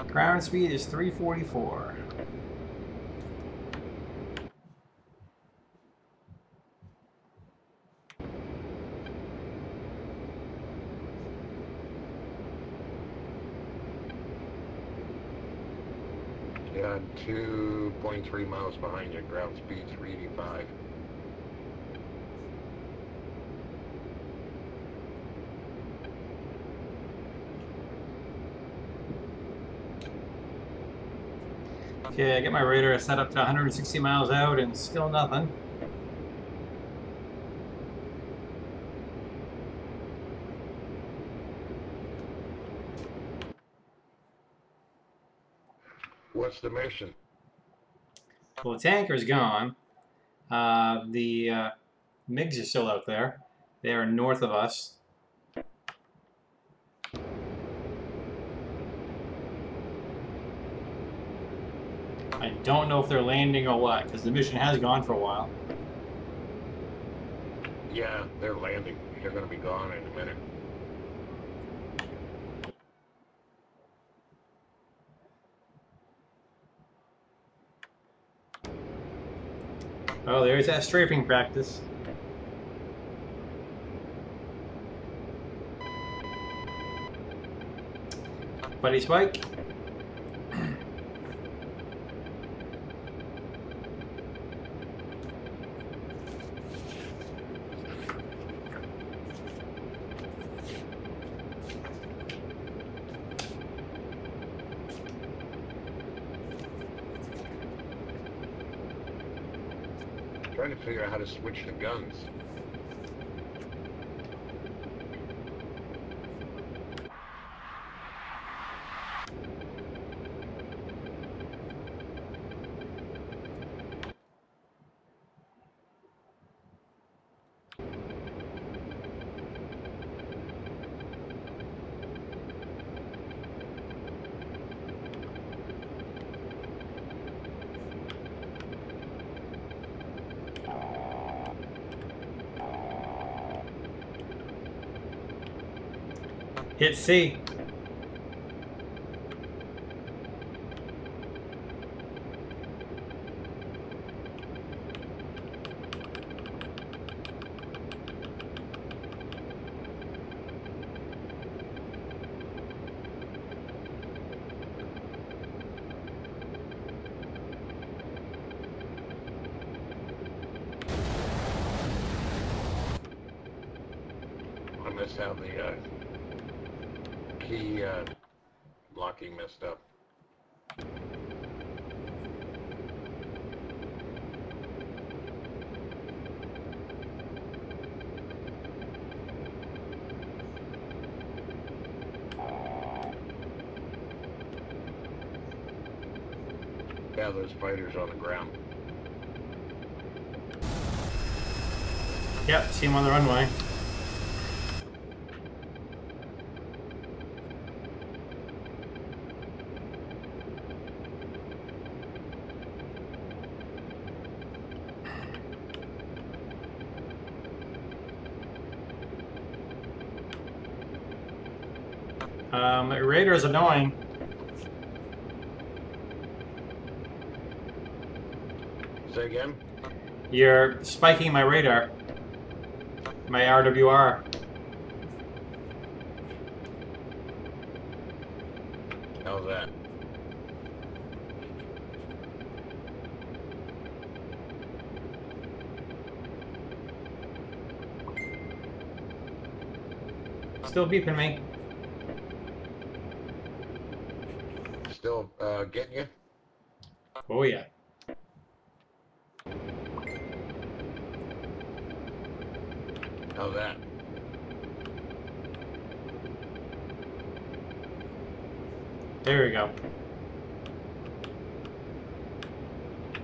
Ground speed is 344. Yeah, 2.3 miles behind you. Ground speed 385. Okay, I get my radar set up to 160 miles out and still nothing. What's the mission? Well, the tanker's gone. The MiGs are still out there. They are north of us. I don't know if they're landing or what, because the mission has gone for a while. Yeah, they're landing. They're going to be gone in a minute. Oh, there's that strafing practice. Buddy Spike. Trying to figure out how to switch the guns. Hit C. I missed out the key blocking messed up. Yeah, those fighters on the ground. Yep, see him on the runway. Radar is annoying. Say again? You're spiking my radar. My RWR. How's that? Still beeping me. Still getting you? Oh yeah. How's that? There we go.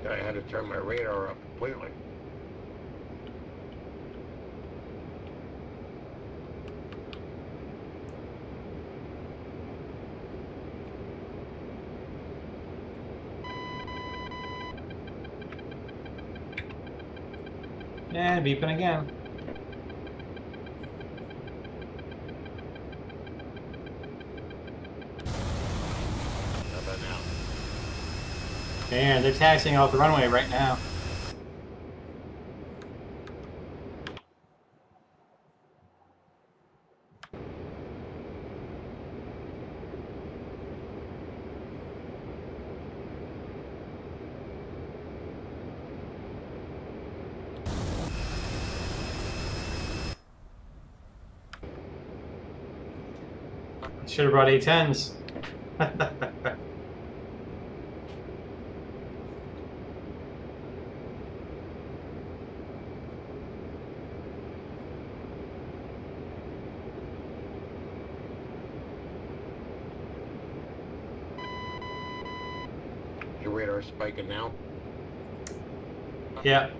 I had to turn my radar up completely. And beeping again. How about now? And they're taxiing off the runway right now. Should have brought A-10s. your radar spiking now? Yeah.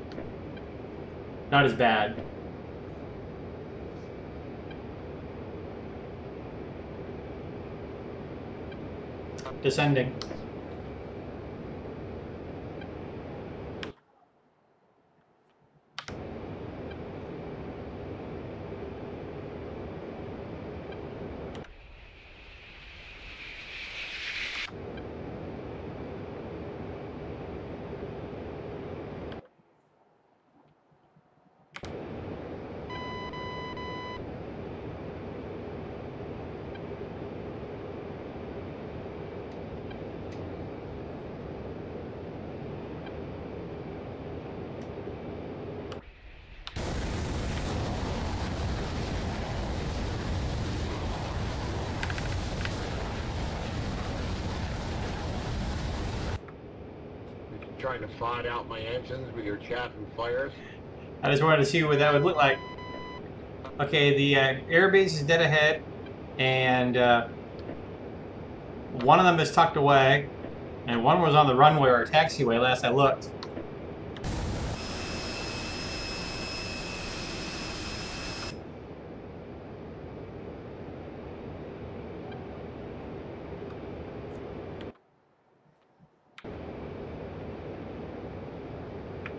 Not as bad. Descending. Trying to find out my engines with your chaffing fires. I just wanted to see what that would look like. Okay, the airbase is dead ahead, and one of them is tucked away, and one was on the runway or taxiway last I looked.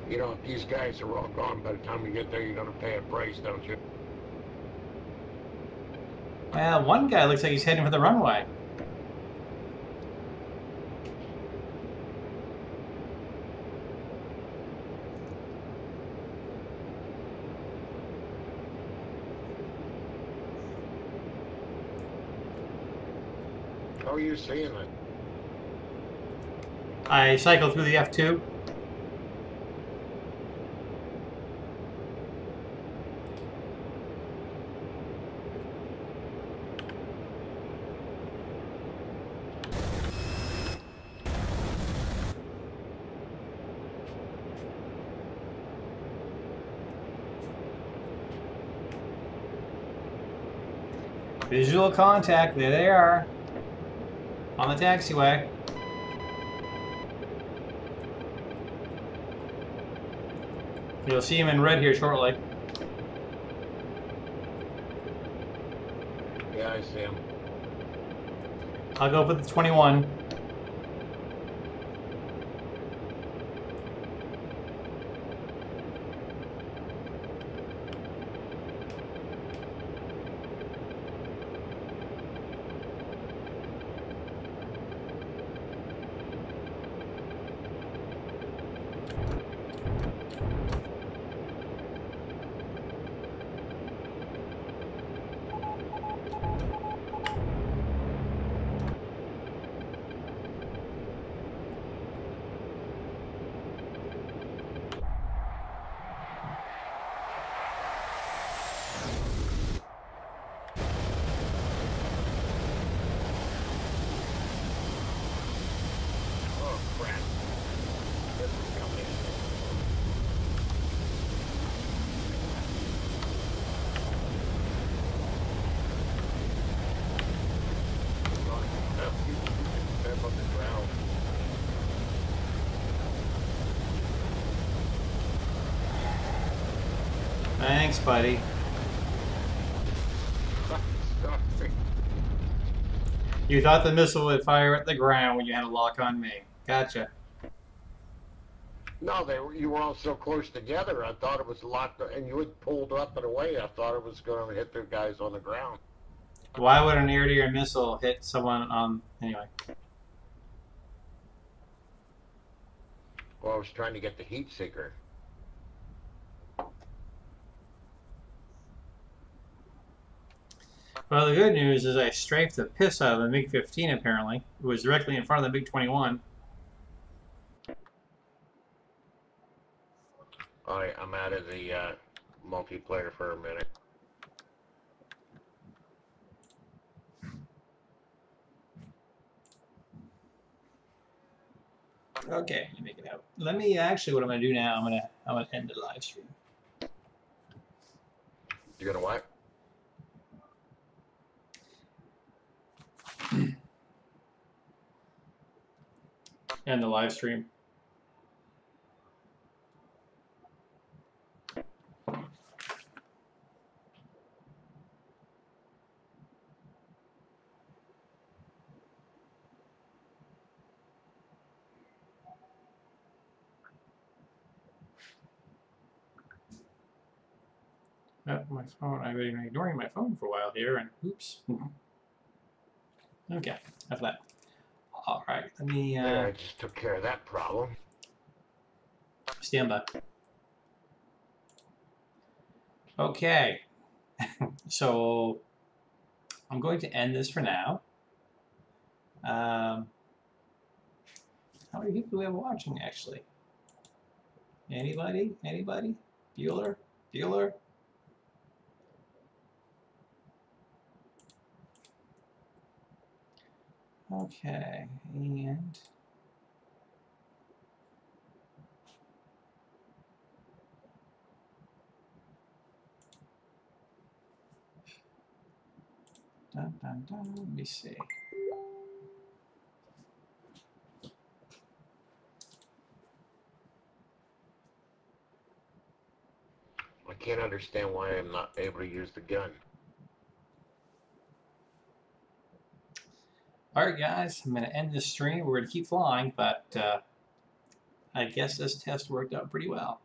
You know, if these guys are all gone by the time you get there, you're going to pay a price, don't you? Well, one guy looks like he's heading for the runway. How are you seeing it? I cycled through the F2. Visual contact, there they are. On the taxiway. You'll see him in red here shortly. Yeah, I see him. I'll go for the 21. Oh, crap. This is coming. Step on the ground. Thanks, buddy. Sorry. You thought the missile would fire at the ground when you had a lock on me. Gotcha. No, you were all so close together. I thought it was locked, and you had pulled up and away. I thought it was going to hit the guys on the ground. Why would an air-to-air missile hit someone on... Anyway. Well, I was trying to get the heat seeker. Well, the good news is I strafed the piss out of the MiG-15, apparently. It was directly in front of the MiG-21. Alright, I'm out of the multiplayer for a minute. Okay, let me make it out. Let me actually, what I'm going to do now, I'm going to end the live stream. You gonna what? and the live stream. My phone. I've been ignoring my phone for a while here, and oops. Okay, that's that. All right, let me There, I just took care of that problem. stand by. Okay, so I'm going to end this for now. How many people do we have watching, actually? Anybody? Anybody? Bueller? Bueller? Okay, and dun, dun, dun, let me see. I can't understand why I'm not able to use the gun. All right, guys, I'm going to end this stream. We're going to keep flying, but I guess this test worked out pretty well.